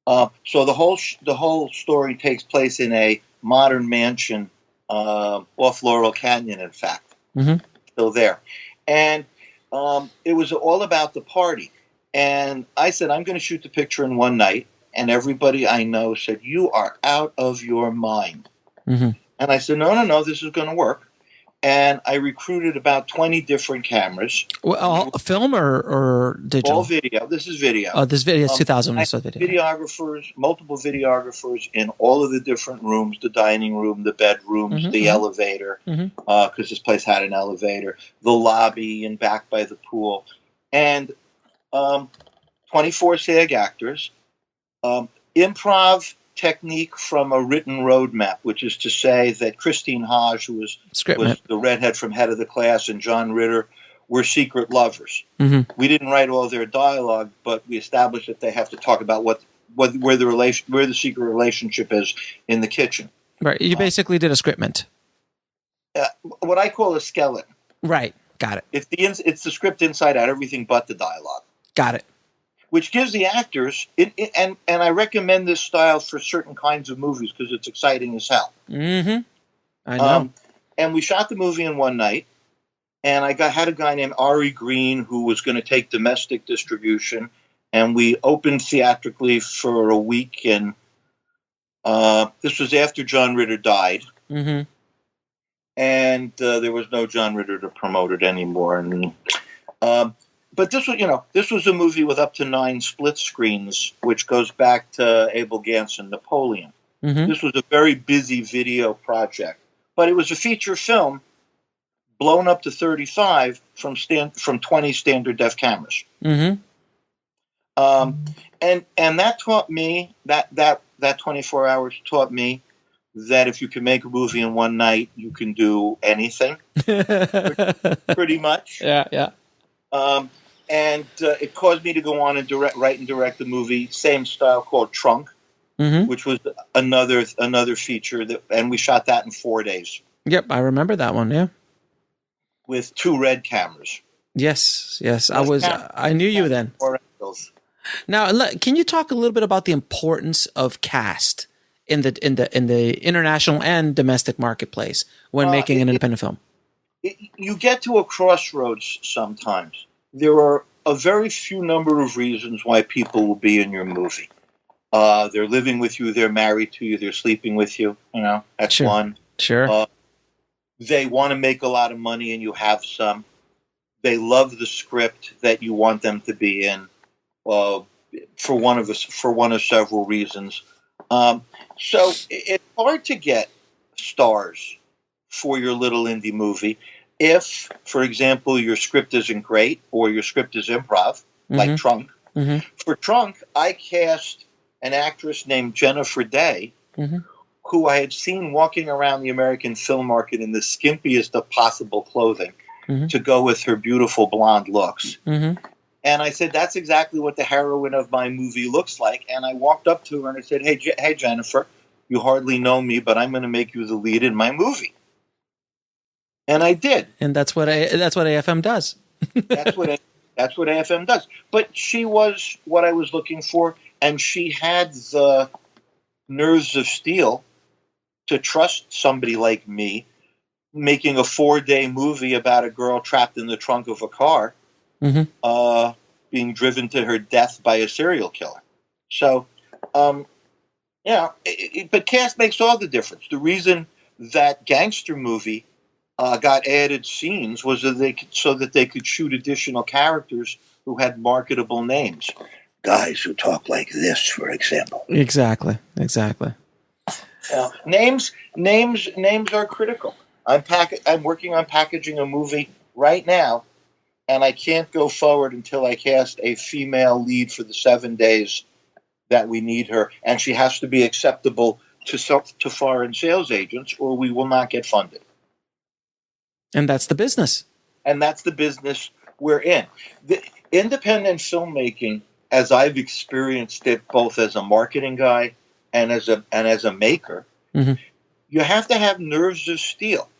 So the whole story takes place in a modern mansion off Laurel Canyon, in fact. Mm-hmm. Still there. And it was all about the party. And I said, I'm going to shoot the picture in one night. And everybody I know said, you are out of your mind. Mm-hmm. And I said, no, this is going to work. And I recruited about 20 different cameras. Well, film or digital? All video. This is video. Oh, this video is 2000 when I saw video. Videographers, multiple videographers in all of the different rooms, the dining room, the bedrooms, the elevator, because this place had an elevator, the lobby and back by the pool. And 24 SAG actors, improv technique from a written roadmap, which is to say that Christine Hodge, who was the redhead from Head of the Class, and John Ritter were secret lovers. Mm-hmm. We didn't write all their dialogue, but we established that they have to talk about where the secret relationship is in the kitchen. Right. You basically did a scriptment. What I call a skeleton. Right. Got it. It's the script inside out, everything but the dialogue. Got it. Which gives the actors, and I recommend this style for certain kinds of movies because it's exciting as hell. Mm-hmm. I know. And we shot the movie in one night, and I had a guy named Ari Green who was going to take domestic distribution, and we opened theatrically for a week, and this was after John Ritter died. Mm-hmm. And there was no John Ritter to promote it anymore, and but this was a movie with up to 9 split screens, which goes back to Abel Gance and Napoleon. Mm-hmm. This was a very busy video project, but it was a feature film blown up to 35 from 20 standard def cameras. Mm-hmm. And that taught me that 24 hours taught me that if you can make a movie in one night, you can do anything, pretty much. Yeah. And it caused me to go on and write and direct the movie, same style, called Trunk, which was another feature and we shot that in 4 days. Yep, I remember that one. Yeah, with 2 red cameras. Yes. I knew you then. Now, can you talk a little bit about the importance of cast in the international and domestic marketplace when making an independent film? You get to a crossroads sometimes. There are a very few number of reasons why people will be in your movie. They're living with you, they're married to you, they're sleeping with you. That's one. Sure. They want to make a lot of money and you have some. They love the script that you want them to be in for one of several reasons. So it's hard to get stars for your little indie movie if, for example, your script isn't great or your script is improv, like Trunk. Mm-hmm. For Trunk, I cast an actress named Jennifer Day, who I had seen walking around the American film market in the skimpiest of possible clothing to go with her beautiful blonde looks. Mm-hmm. And I said, that's exactly what the heroine of my movie looks like. And I walked up to her and I said, hey, Jennifer, you hardly know me, but I'm going to make you the lead in my movie. And I did. And that's what AFM does. That's what AFM does. But she was what I was looking for, and she had the nerves of steel to trust somebody like me making a 4-day movie about a girl trapped in the trunk of a car, being driven to her death by a serial killer. So, but cast makes all the difference. The reason that gangster movie got added scenes was so that they could shoot additional characters who had marketable names. Guys who talk like this, for example. Exactly. Names are critical. I'm working on packaging a movie right now, and I can't go forward until I cast a female lead for the 7 days that we need her, and she has to be acceptable to foreign sales agents, or we will not get funded. And that's the business. And that's the business we're in. The independent filmmaking, as I've experienced it, both as a marketing guy and as a maker, mm-hmm. you have to have nerves of steel.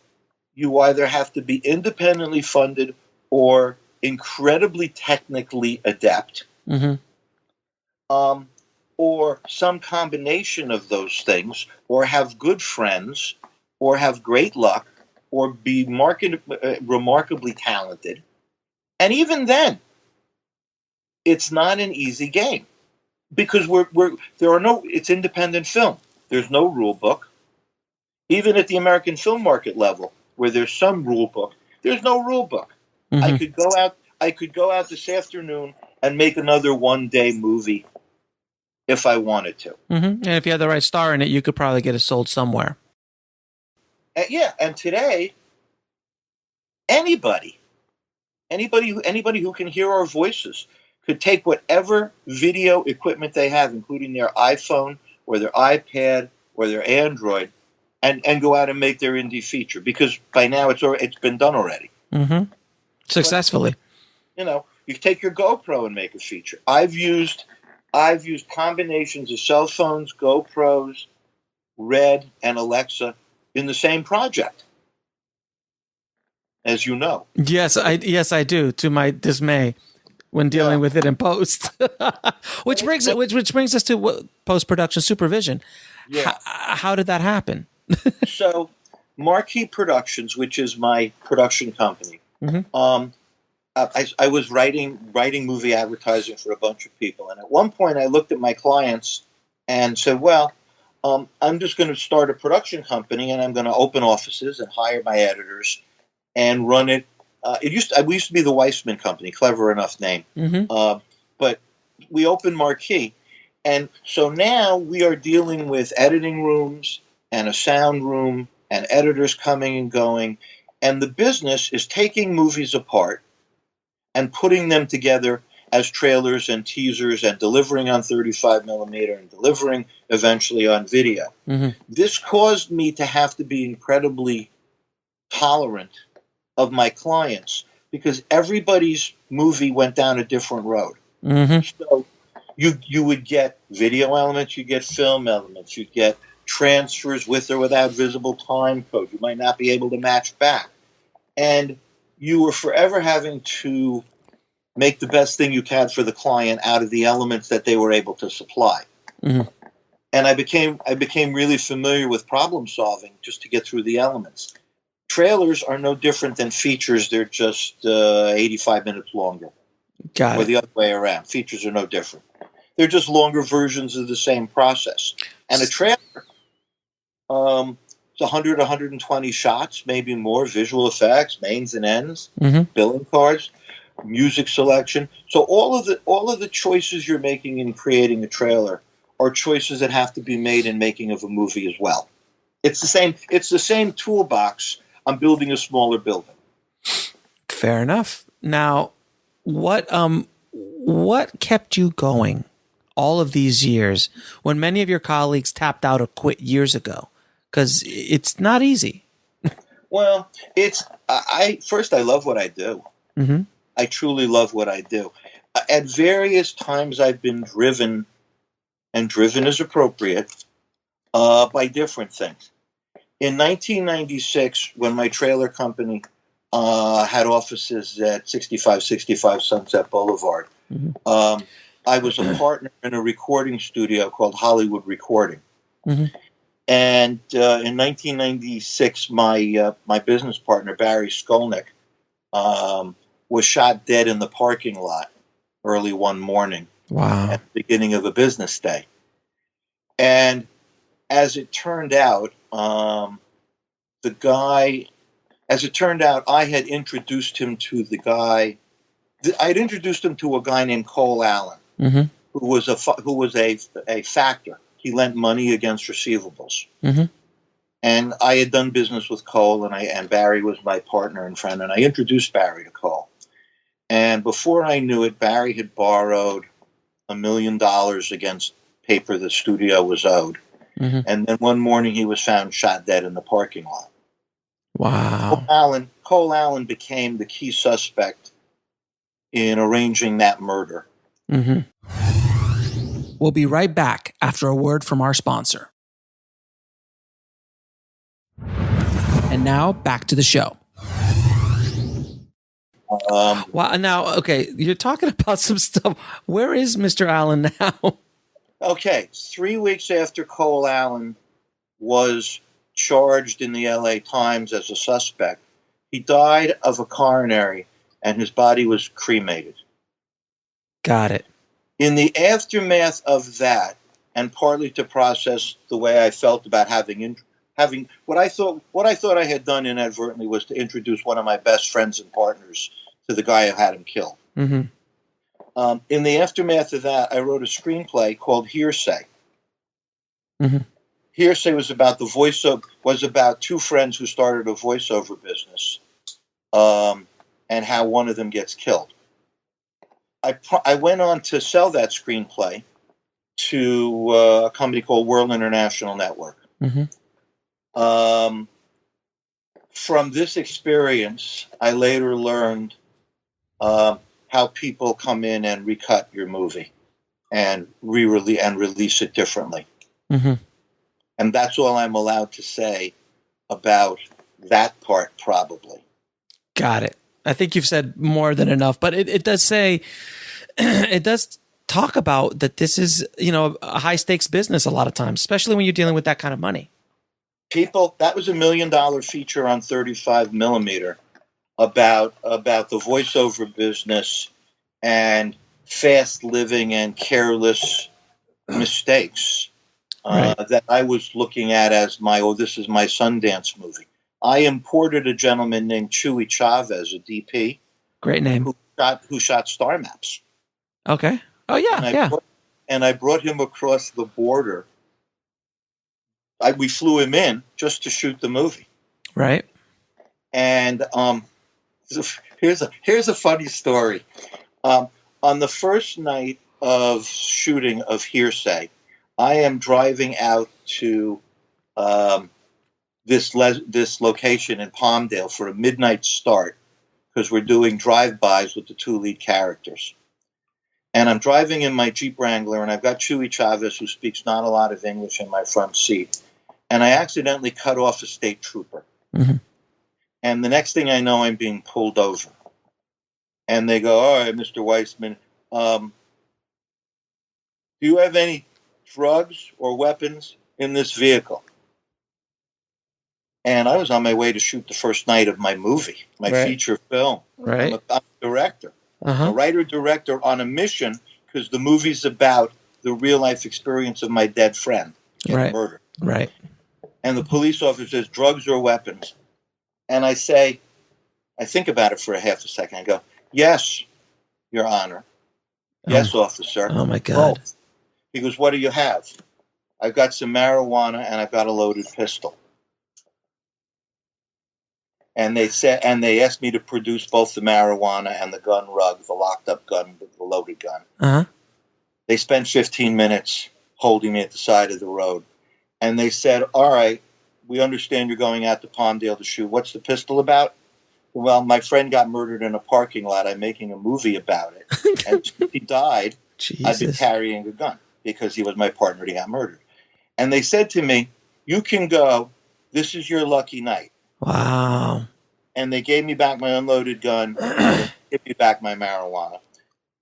You either have to be independently funded or incredibly technically adept, mm-hmm. Or some combination of those things, or have good friends, or have great luck, or be remarkably talented. And even then, it's not an easy game, because it's independent film. There's no rule book. Even at the American film market level, where there's some rule book, there's no rule book. Mm-hmm. I could go out this afternoon and make another one-day movie if I wanted to. Mm-hmm. And if you had the right star in it, you could probably get it sold somewhere. And today, anybody who can hear our voices could take whatever video equipment they have, including their iPhone or their iPad or their Android, and go out and make their indie feature, because by now it's been done already. Mm-hmm. Successfully. But, you take your GoPro and make a feature. I've used combinations of cell phones, GoPros, Red, and Alexa in the same project, as you know. Yes, I do, to my dismay, when dealing with it in post. which brings us to post-production supervision. Yeah. How did that happen? So, Marquee Productions, which is my production company, mm-hmm. I was writing movie advertising for a bunch of people, and at one point I looked at my clients and said, "Well, I'm just going to start a production company, and I'm going to open offices and hire my editors and run it." We used to be the Weisman Company, clever enough name, mm-hmm. But we opened Marquee, and so now we are dealing with editing rooms and a sound room and editors coming and going, and the business is taking movies apart and putting them together as trailers and teasers and delivering on 35 millimeter and delivering eventually on video. Mm-hmm. This caused me to have to be incredibly tolerant of my clients, because everybody's movie went down a different road. Mm-hmm. So you would get video elements, you get film elements, you get transfers with or without visible time code. You might not be able to match back. And you were forever having to make the best thing you can for the client out of the elements that they were able to supply. Mm-hmm. And I became really familiar with problem solving just to get through the elements. Trailers are no different than features. They're just 85 minutes longer. Got or it. the other way around. Features are no different. They're just longer versions of the same process. And a trailer, it's 100, 120 shots, maybe more, visual effects, mains and ends, mm-hmm. billing cards, music selection. So all of the choices you're making in creating a trailer are choices that have to be made in making of a movie as well. It's the same toolbox. I'm building a smaller building. Fair enough. Now, what kept you going all of these years when many of your colleagues tapped out or quit years ago? Because it's not easy. Well, I love what I do. Mm-hmm. I truly love what I do. At various times, I've been driven, and driven is appropriate, by different things. In 1996, when my trailer company had offices at 6565 Sunset Boulevard, mm-hmm. I was a partner in a recording studio called Hollywood Recording. Mm-hmm. And in 1996, my business partner, Barry Skolnick, was shot dead in the parking lot early one morning. Wow. At the beginning of a business day. And as it turned out, I had introduced him to the guy. I had introduced him to a guy named Cole Allen, mm-hmm. who was a factor. He lent money against receivables. Mm-hmm. And I had done business with Cole, and Barry was my partner and friend, and I introduced Barry to Cole. And before I knew it, Barry had borrowed $1 million against paper the studio was owed. Mm-hmm. And then one morning he was found shot dead in the parking lot. Wow. Cole Allen became the key suspect in arranging that murder. Mm-hmm. We'll be right back after a word from our sponsor. And now back to the show. Wow. Now, okay, you're talking about some stuff. Where is Mr. Allen now? Okay, 3 weeks after Cole Allen was charged in the LA Times as a suspect, he died of a coronary and his body was cremated. Got it. In the aftermath of that, and partly to process the way I felt about having what I thought I had done inadvertently was to introduce one of my best friends and partners to the guy who had him killed. Mm-hmm. In the aftermath of that, I wrote a screenplay called Hearsay. Mm-hmm. Hearsay was about two friends who started a voiceover business, and how one of them gets killed. I went on to sell that screenplay to a company called World International Network. Mm-hmm. From this experience, I later learned how people come in and recut your movie and release it differently. Mm-hmm. And that's all I'm allowed to say about that part, probably. Got it. I think you've said more than enough, but it does say, it does talk about that this is, a high stakes business a lot of times, especially when you're dealing with that kind of money. That was $1 million feature on 35 millimeter about the voiceover business and fast living and careless mistakes that I was looking at as this is my Sundance movie. I imported a gentleman named Chuy Chavez, a DP. Great name. Who shot Star Maps. Okay. Oh, yeah, and I brought him across the border. We flew him in just to shoot the movie. Right. And here's a funny story. On the first night of shooting of Hearsay, I am driving out to this location in Palmdale for a midnight start because we're doing drive-bys with the two lead characters. And I'm driving in my Jeep Wrangler, and I've got Chuy Chavez, who speaks not a lot of English, in my front seat. And I accidentally cut off a state trooper. Mm-hmm. And the next thing I know, I'm being pulled over. And they go, all right, Mr. Weisman, do you have any drugs or weapons in this vehicle? And I was on my way to shoot the first night of my movie, my feature film. Right. I'm a director, a writer-director on a mission because the movie's about the real-life experience of my dead friend getting murdered. Right. And the police officer says, drugs or weapons? And I think about it for a half a second. I go, yes, Your Honor. Yes, officer. Oh, my God. Both. He goes, what do you have? I've got some marijuana and I've got a loaded pistol. And they asked me to produce both the marijuana and the gun rug, the locked up gun, the loaded gun. Uh-huh. They spent 15 minutes holding me at the side of the road. And they said, all right, we understand you're going out to Palmdale to shoot. What's the pistol about? Well, my friend got murdered in a parking lot. I'm making a movie about it. And since he died, I've been carrying a gun because he was my partner and he got murdered. And they said to me, you can go. This is your lucky night. Wow. And they gave me back my unloaded gun, and gave me back my marijuana.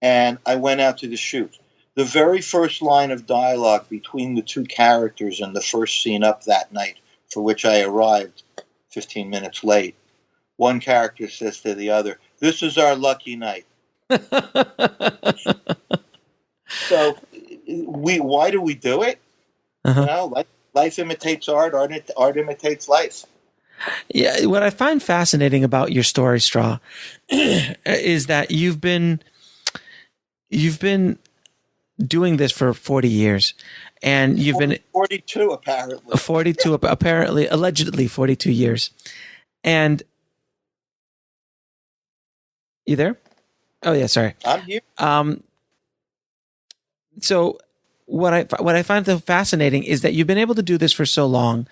And I went out to the shoot. The very first line of dialogue between the two characters in the first scene up that night, for which I arrived 15 minutes late, one character says to the other, this is our lucky night. So why do we do it? Life imitates art, art imitates life. Yeah, what I find fascinating about your story, Straw, is that you've been doing this for 40 years, and you've been 42 apparently. Allegedly 42 years. And you there? Oh yeah, sorry. I'm here. So what I find so fascinating is that you've been able to do this for so long.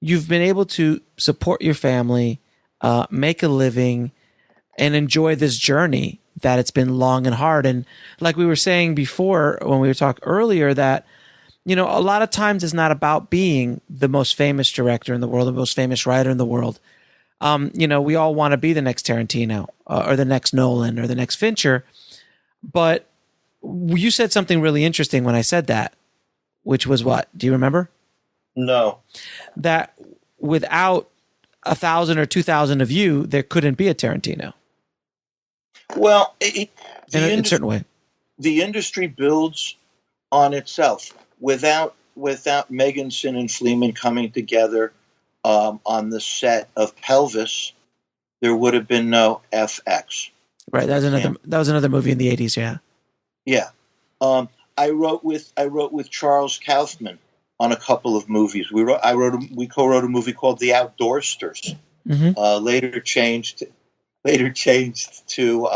You've been able to support your family, make a living, and enjoy this journey that it's been long and hard. And like we were saying before, when we were talking earlier, that, a lot of times it's not about being the most famous director in the world, the most famous writer in the world. We all want to be the next Tarantino or the next Nolan or the next Fincher. But you said something really interesting when I said that, which was what? Do you remember? No. That without 1,000 or 2,000 of you, there couldn't be a Tarantino. Well, in a certain way. The industry builds on itself. Without Megginson and Fleeman coming together on the set of Pelvis, there would have been no FX. Right. That was another movie in the 80s. Yeah. Yeah. I wrote with Charles Kaufman on a couple of movies. We co-wrote a movie called The Outdoorsters. Mm-hmm. Later changed to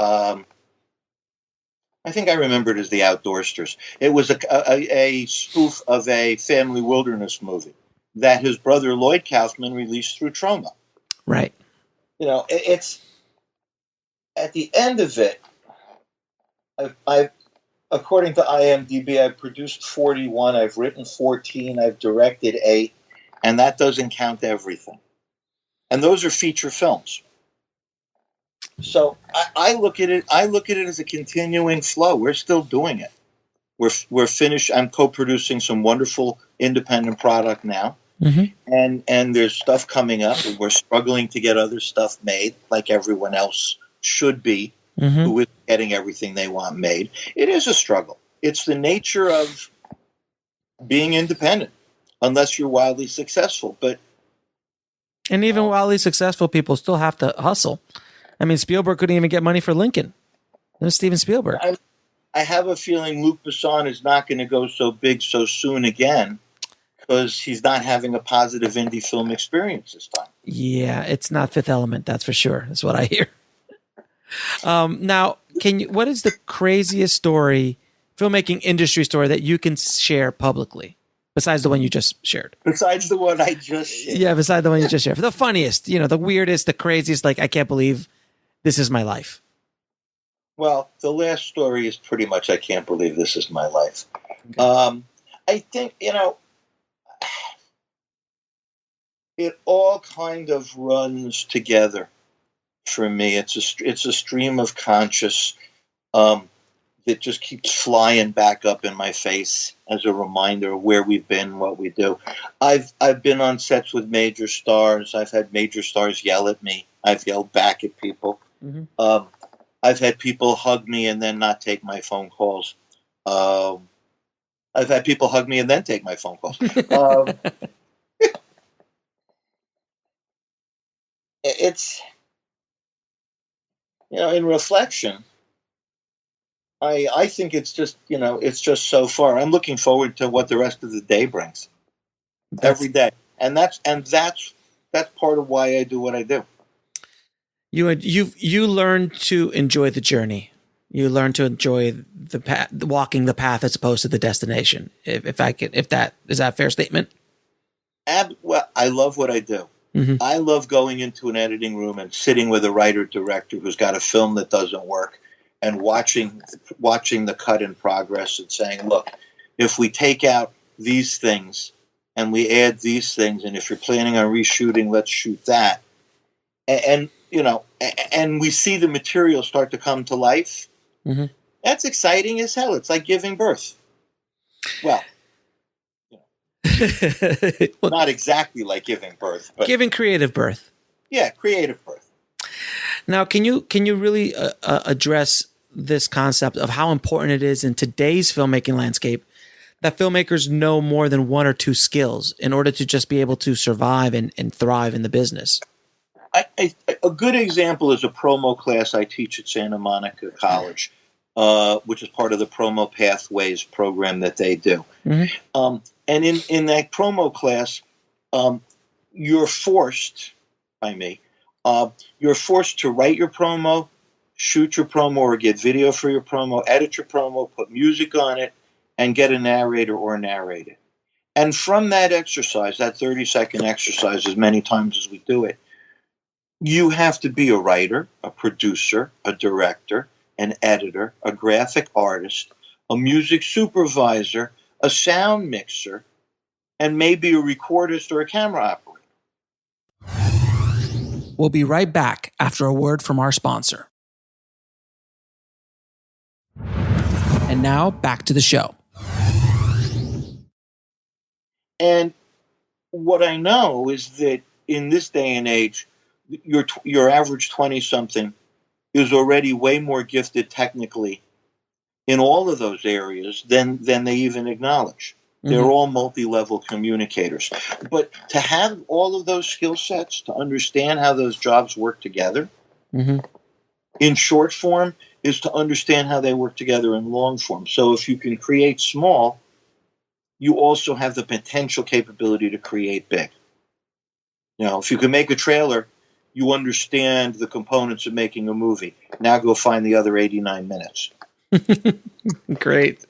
I think I remember it as The Outdoorsters. It was a spoof of a family wilderness movie that his brother Lloyd Kaufman released through Troma. Right. It's at the end of it. I've according to IMDb, I've produced 41. I've written 14. I've directed 8, and that doesn't count everything. And those are feature films. So I look at it. I look at it as a continuing flow. We're still doing it. We're finished. I'm co-producing some wonderful independent product now, and there's stuff coming up. And we're struggling to get other stuff made, like everyone else should be, who is getting everything they want made. It is a struggle. It's the nature of being independent, unless you're wildly successful. And even wildly successful people still have to hustle. I mean, Spielberg couldn't even get money for Lincoln. It was Steven Spielberg. I have a feeling Luc Besson is not going to go so big so soon again because he's not having a positive indie film experience this time. Yeah, it's not Fifth Element, that's for sure. That's what I hear. Now, what is the craziest story, filmmaking industry story that you can share publicly? Besides the one you just shared. Besides the one I just shared. Yeah, besides the one you just shared. The funniest, the weirdest, the craziest, like, I can't believe this is my life. Well, the last story is pretty much I can't believe this is my life. Okay. I think, it all kind of runs together for me. It's a stream of conscious that just keeps flying back up in my face as a reminder of where we've been, what we do. I've been on sets with major stars. I've had major stars yell at me. I've yelled back at people. I've had people hug me and then not take my phone calls. I've had people hug me and then take my phone calls. It's, in reflection, I think it's just, it's just so far. I'm looking forward to what the rest of the day brings. Every day. And that's part of why I do what I do. You learn to enjoy the journey. You learn to enjoy the path, walking the path as opposed to the destination. Is that a fair statement? Well, I love what I do. I love going into an editing room and sitting with a writer-director who's got a film that doesn't work and watching the cut in progress and saying, look, if we take out these things and we add these things, and if you're planning on reshooting, let's shoot that. And we see the material start to come to life. That's exciting as hell. It's like giving birth. Well, not exactly like giving birth, but giving creative birth. Yeah, creative birth. Now, can you really address this concept of how important it is in today's filmmaking landscape that filmmakers know more than one or two skills in order to just be able to survive and thrive in the business? A good example is a promo class I teach at Santa Monica College, which is part of the Promo Pathways program that they do. And in that promo class, you're forced to write your promo, shoot your promo, or get video for your promo, edit your promo, put music on it, and get a narrator or narrate it. And from that exercise, that 30-second exercise, as many times as we do it, you have to be a writer, a producer, a director, an editor, a graphic artist, a music supervisor, a sound mixer, and maybe a recordist or a camera operator. We'll be right back after a word from our sponsor. And now back to the show. And what I know is that in this day and age, your average 20-something is already way more gifted technically in all of those areas than they even acknowledge. Mm-hmm. They're all multi-level communicators. But to have all of those skill sets, to understand how those jobs work together, mm-hmm. in short form, is to understand how they work together in long form. So if you can create small, you also have the potential capability to create big. You know, if you can make a trailer, you understand the components of making a movie. Now go find the other 89 minutes. Great.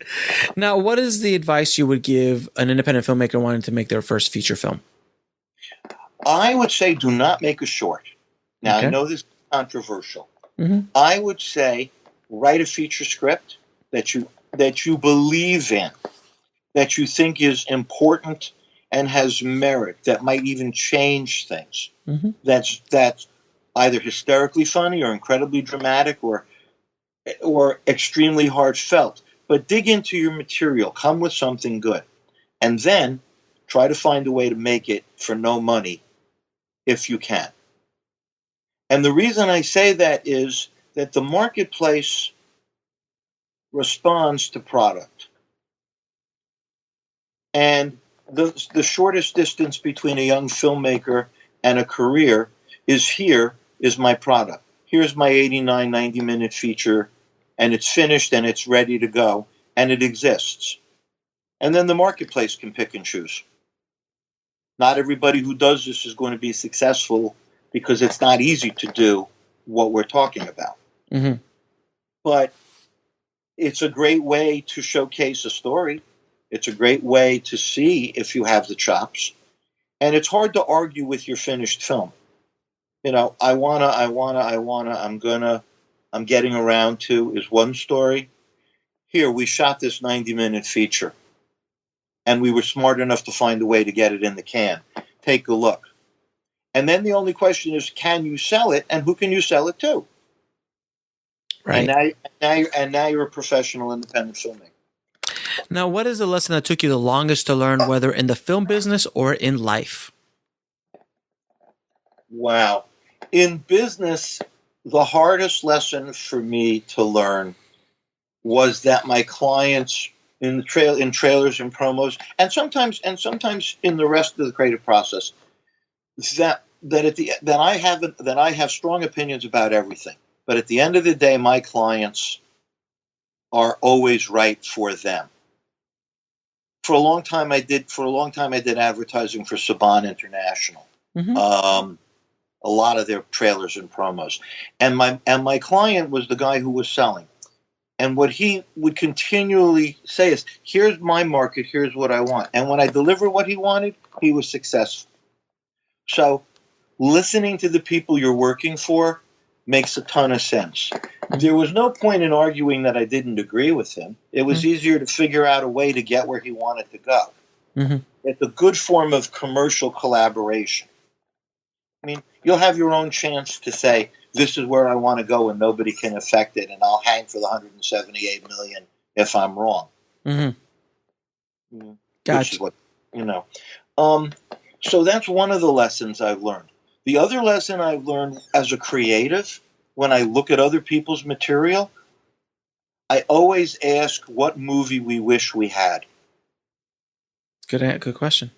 Now, what is the advice you would give an independent filmmaker wanting to make their first feature film? I would say do not make a short. Now, okay. I know this is controversial. Mm-hmm. I would say write a feature script that you believe in, that you think is important and has merit, that might even change things. Mm-hmm. That's either hysterically funny or incredibly dramatic or extremely heartfelt. But dig into your material, come with something good, and then try to find a way to make it for no money if you can. And the reason I say that is that the marketplace responds to product. And the shortest distance between a young filmmaker and a career is here is my product. Here's my 89, 90-minute feature, and it's finished and it's ready to go, and it exists. And then the marketplace can pick and choose. Not everybody who does this is going to be successful because it's not easy to do what we're talking about. Mm-hmm. But it's a great way to showcase a story. It's a great way to see if you have the chops. And it's hard to argue with your finished film. You know, I'm getting around to is one story. Here, we shot this 90-minute feature. And we were smart enough to find a way to get it in the can. Take a look. And then the only question is, can you sell it, and who can you sell it to? Right. And now you're a professional independent filmmaker. Now, what is the lesson that took you the longest to learn, whether in the film business or in life? Wow. In business, the hardest lesson for me to learn was that my clients in trailers and promos, and sometimes in the rest of the creative process, that I have strong opinions about everything. But at the end of the day, my clients are always right for them. For a long time, I did advertising for Saban International. Mm-hmm. A lot of their trailers and promos, and my client was the guy who was selling. And what he would continually say is, "Here's my market. Here's what I want." And when I delivered what he wanted, he was successful. So, listening to the people you're working for makes a ton of sense. There was no point in arguing that I didn't agree with him. It was easier to figure out a way to get where he wanted to go. Mm-hmm. It's a good form of commercial collaboration. I mean, you'll have your own chance to say, this is where I want to go and nobody can affect it, and I'll hang for the $178 million if I'm wrong. Mm-hmm. Gotcha. Which is what, you know. So that's one of the lessons I've learned. The other lesson I've learned as a creative, when I look at other people's material, I always ask what movie we wish we had. Good question.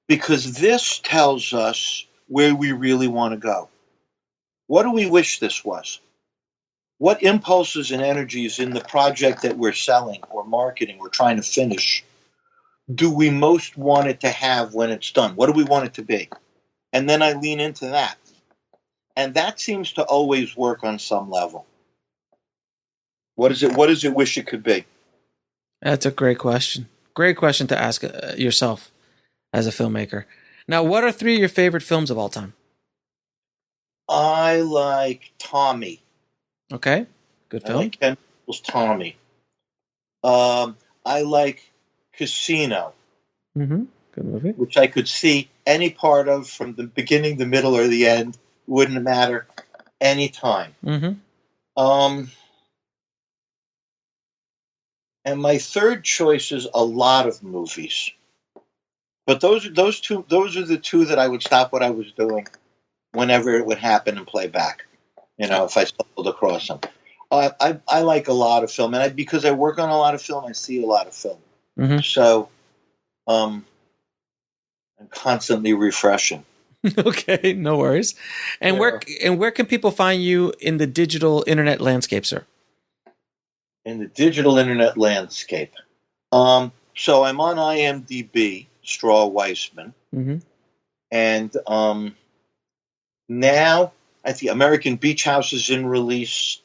Because this tells us where we really want to go. What do we wish this was? What impulses and energies in the project that we're selling or marketing or trying to finish do we most want it to have when it's done? What do we want it to be? And then I lean into that. And that seems to always work on some level. What does it wish it could be? That's a great question. Great question to ask yourself as a filmmaker. Now, what are three of your favorite films of all time? I like Tommy. Okay, good I film. like Ken Russell's Tommy. I like Casino, Mm-hmm. Good movie. which I could see any part of from the beginning, the middle, or the end. Wouldn't matter any time. Mm-hmm. And my third choice is a lot of movies. But those are the two that I would stop what I was doing whenever it would happen and play back. If I stumbled across them. I like a lot of film, and because I work on a lot of film, I see a lot of film. Mm-hmm. So, I'm constantly refreshing. Okay, no worries. And where can people find you in the digital internet landscape, sir? In the digital internet landscape. So I'm on IMDb, Straw Weisman. Mm-hmm. And now I think American Beach House is in release.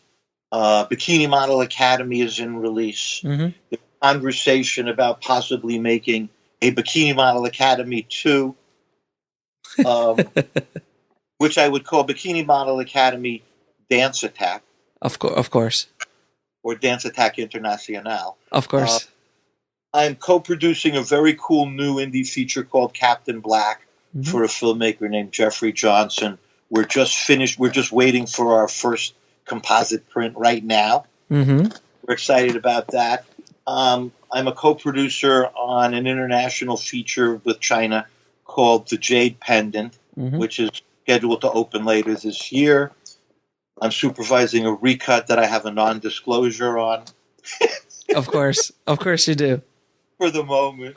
Bikini Model Academy is in release. Mm-hmm. The conversation about possibly making a Bikini Model Academy 2, which I would call Bikini Model Academy Dance Attack. Of course. Or Dance Attack International. Of course. I'm co-producing a very cool new indie feature called Captain Black for a filmmaker named Jeffrey Johnson. We're just finished. We're just waiting for our first composite print right now. Mm-hmm. We're excited about that. I'm a co-producer on an international feature with China called The Jade Pendant, which is scheduled to open later this year. I'm supervising a recut that I have a non-disclosure on. Of course you do. For the moment.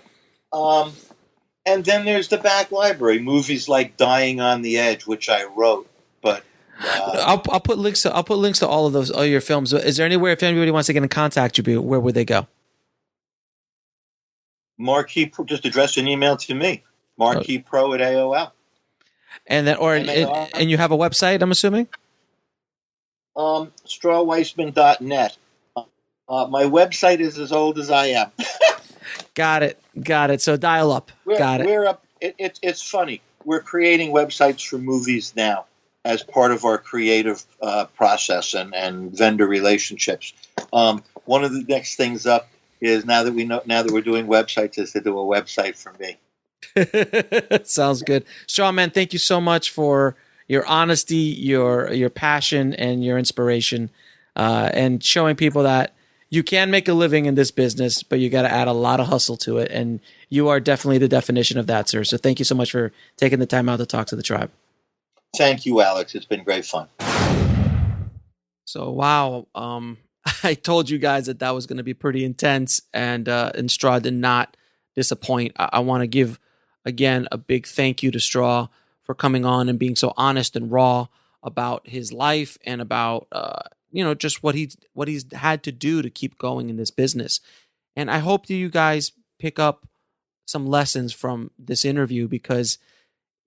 And then there's the back library, movies like Dying on the Edge, which I wrote. But I'll put links to all of those, all your films. Is there anywhere, if anybody wants to get in contact with you, where would they go? Marquee, just address an email to me, marqueepro at AOL. And then, and you have a website, I'm assuming? Strawweisman.net. My website is as old as I am. Got it. So dial up. Got it. We're up. It's funny. We're creating websites for movies now as part of our creative process and vendor relationships. One of the next things up is now that we're doing websites is to do a website for me. Sounds good. Straw Man, thank you so much for your honesty, your passion, and your inspiration, and showing people that you can make a living in this business, but you got to add a lot of hustle to it. And you are definitely the definition of that, sir. So thank you so much for taking the time out to talk to the tribe. Thank you, Alex. It's been great fun. So, wow. I told you guys that was going to be pretty intense, and Straw did not disappoint. I want to give, again, a big thank you to Straw for coming on and being so honest and raw about his life and about, just what he's had to do to keep going in this business. And I hope that you guys pick up some lessons from this interview, because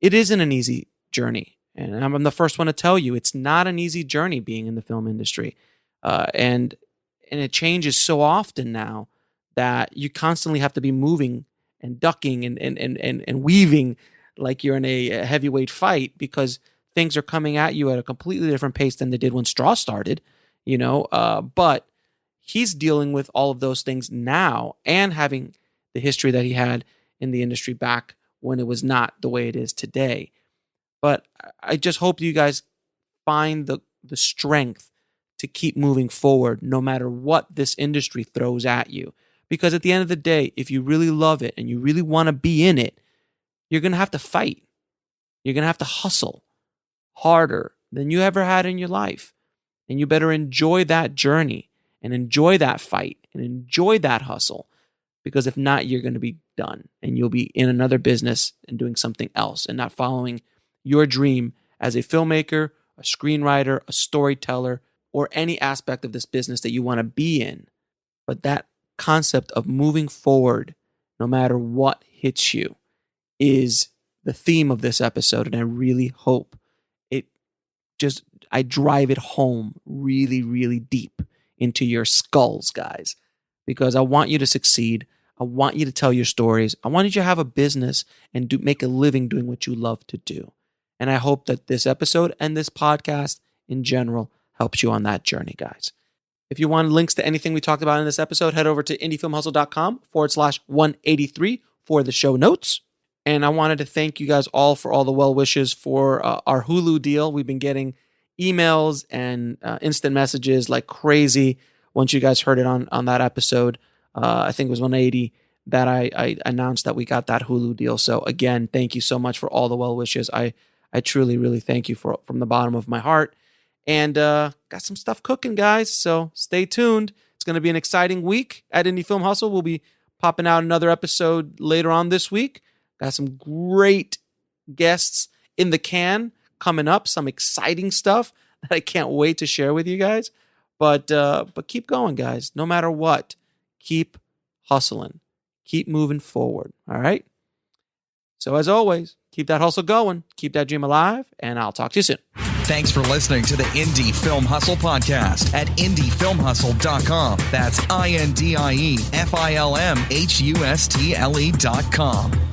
it isn't an easy journey. And I'm the first one to tell you, it's not an easy journey being in the film industry. And it changes so often now that you constantly have to be moving and ducking and weaving like you're in a heavyweight fight, because things are coming at you at a completely different pace than they did when Straw started, but he's dealing with all of those things now and having the history that he had in the industry back when it was not the way it is today. But I just hope you guys find the strength to keep moving forward no matter what this industry throws at you. Because at the end of the day, if you really love it and you really want to be in it, you're going to have to fight. You're going to have to hustle harder than you ever had in your life. And you better enjoy that journey and enjoy that fight and enjoy that hustle. Because if not, you're going to be done and you'll be in another business and doing something else and not following your dream as a filmmaker, a screenwriter, a storyteller, or any aspect of this business that you want to be in. But that concept of moving forward, no matter what hits you, is the theme of this episode. And I really hope I drive it home really, really deep into your skulls, guys, because I want you to succeed. I want you to tell your stories. I want you to have a business and make a living doing what you love to do. And I hope that this episode and this podcast in general helps you on that journey, guys. If you want links to anything we talked about in this episode, head over to indiefilmhustle.com/183 for the show notes. And I wanted to thank you guys all for all the well wishes for our Hulu deal. We've been getting emails and instant messages like crazy once you guys heard it on that episode. I think it was 180 that I announced that we got that Hulu deal. So again, thank you so much for all the well wishes. I truly, really thank you from the bottom of my heart. And got some stuff cooking, guys. So stay tuned. It's going to be an exciting week at Indie Film Hustle. We'll be popping out another episode later on this week. Got some great guests in the can coming up. Some exciting stuff that I can't wait to share with you guys. But keep going, guys. No matter what, keep hustling. Keep moving forward. All right? So as always, keep that hustle going. Keep that dream alive. And I'll talk to you soon. Thanks for listening to the Indie Film Hustle podcast at indiefilmhustle.com. That's INDIEFILMHUSTLE.com.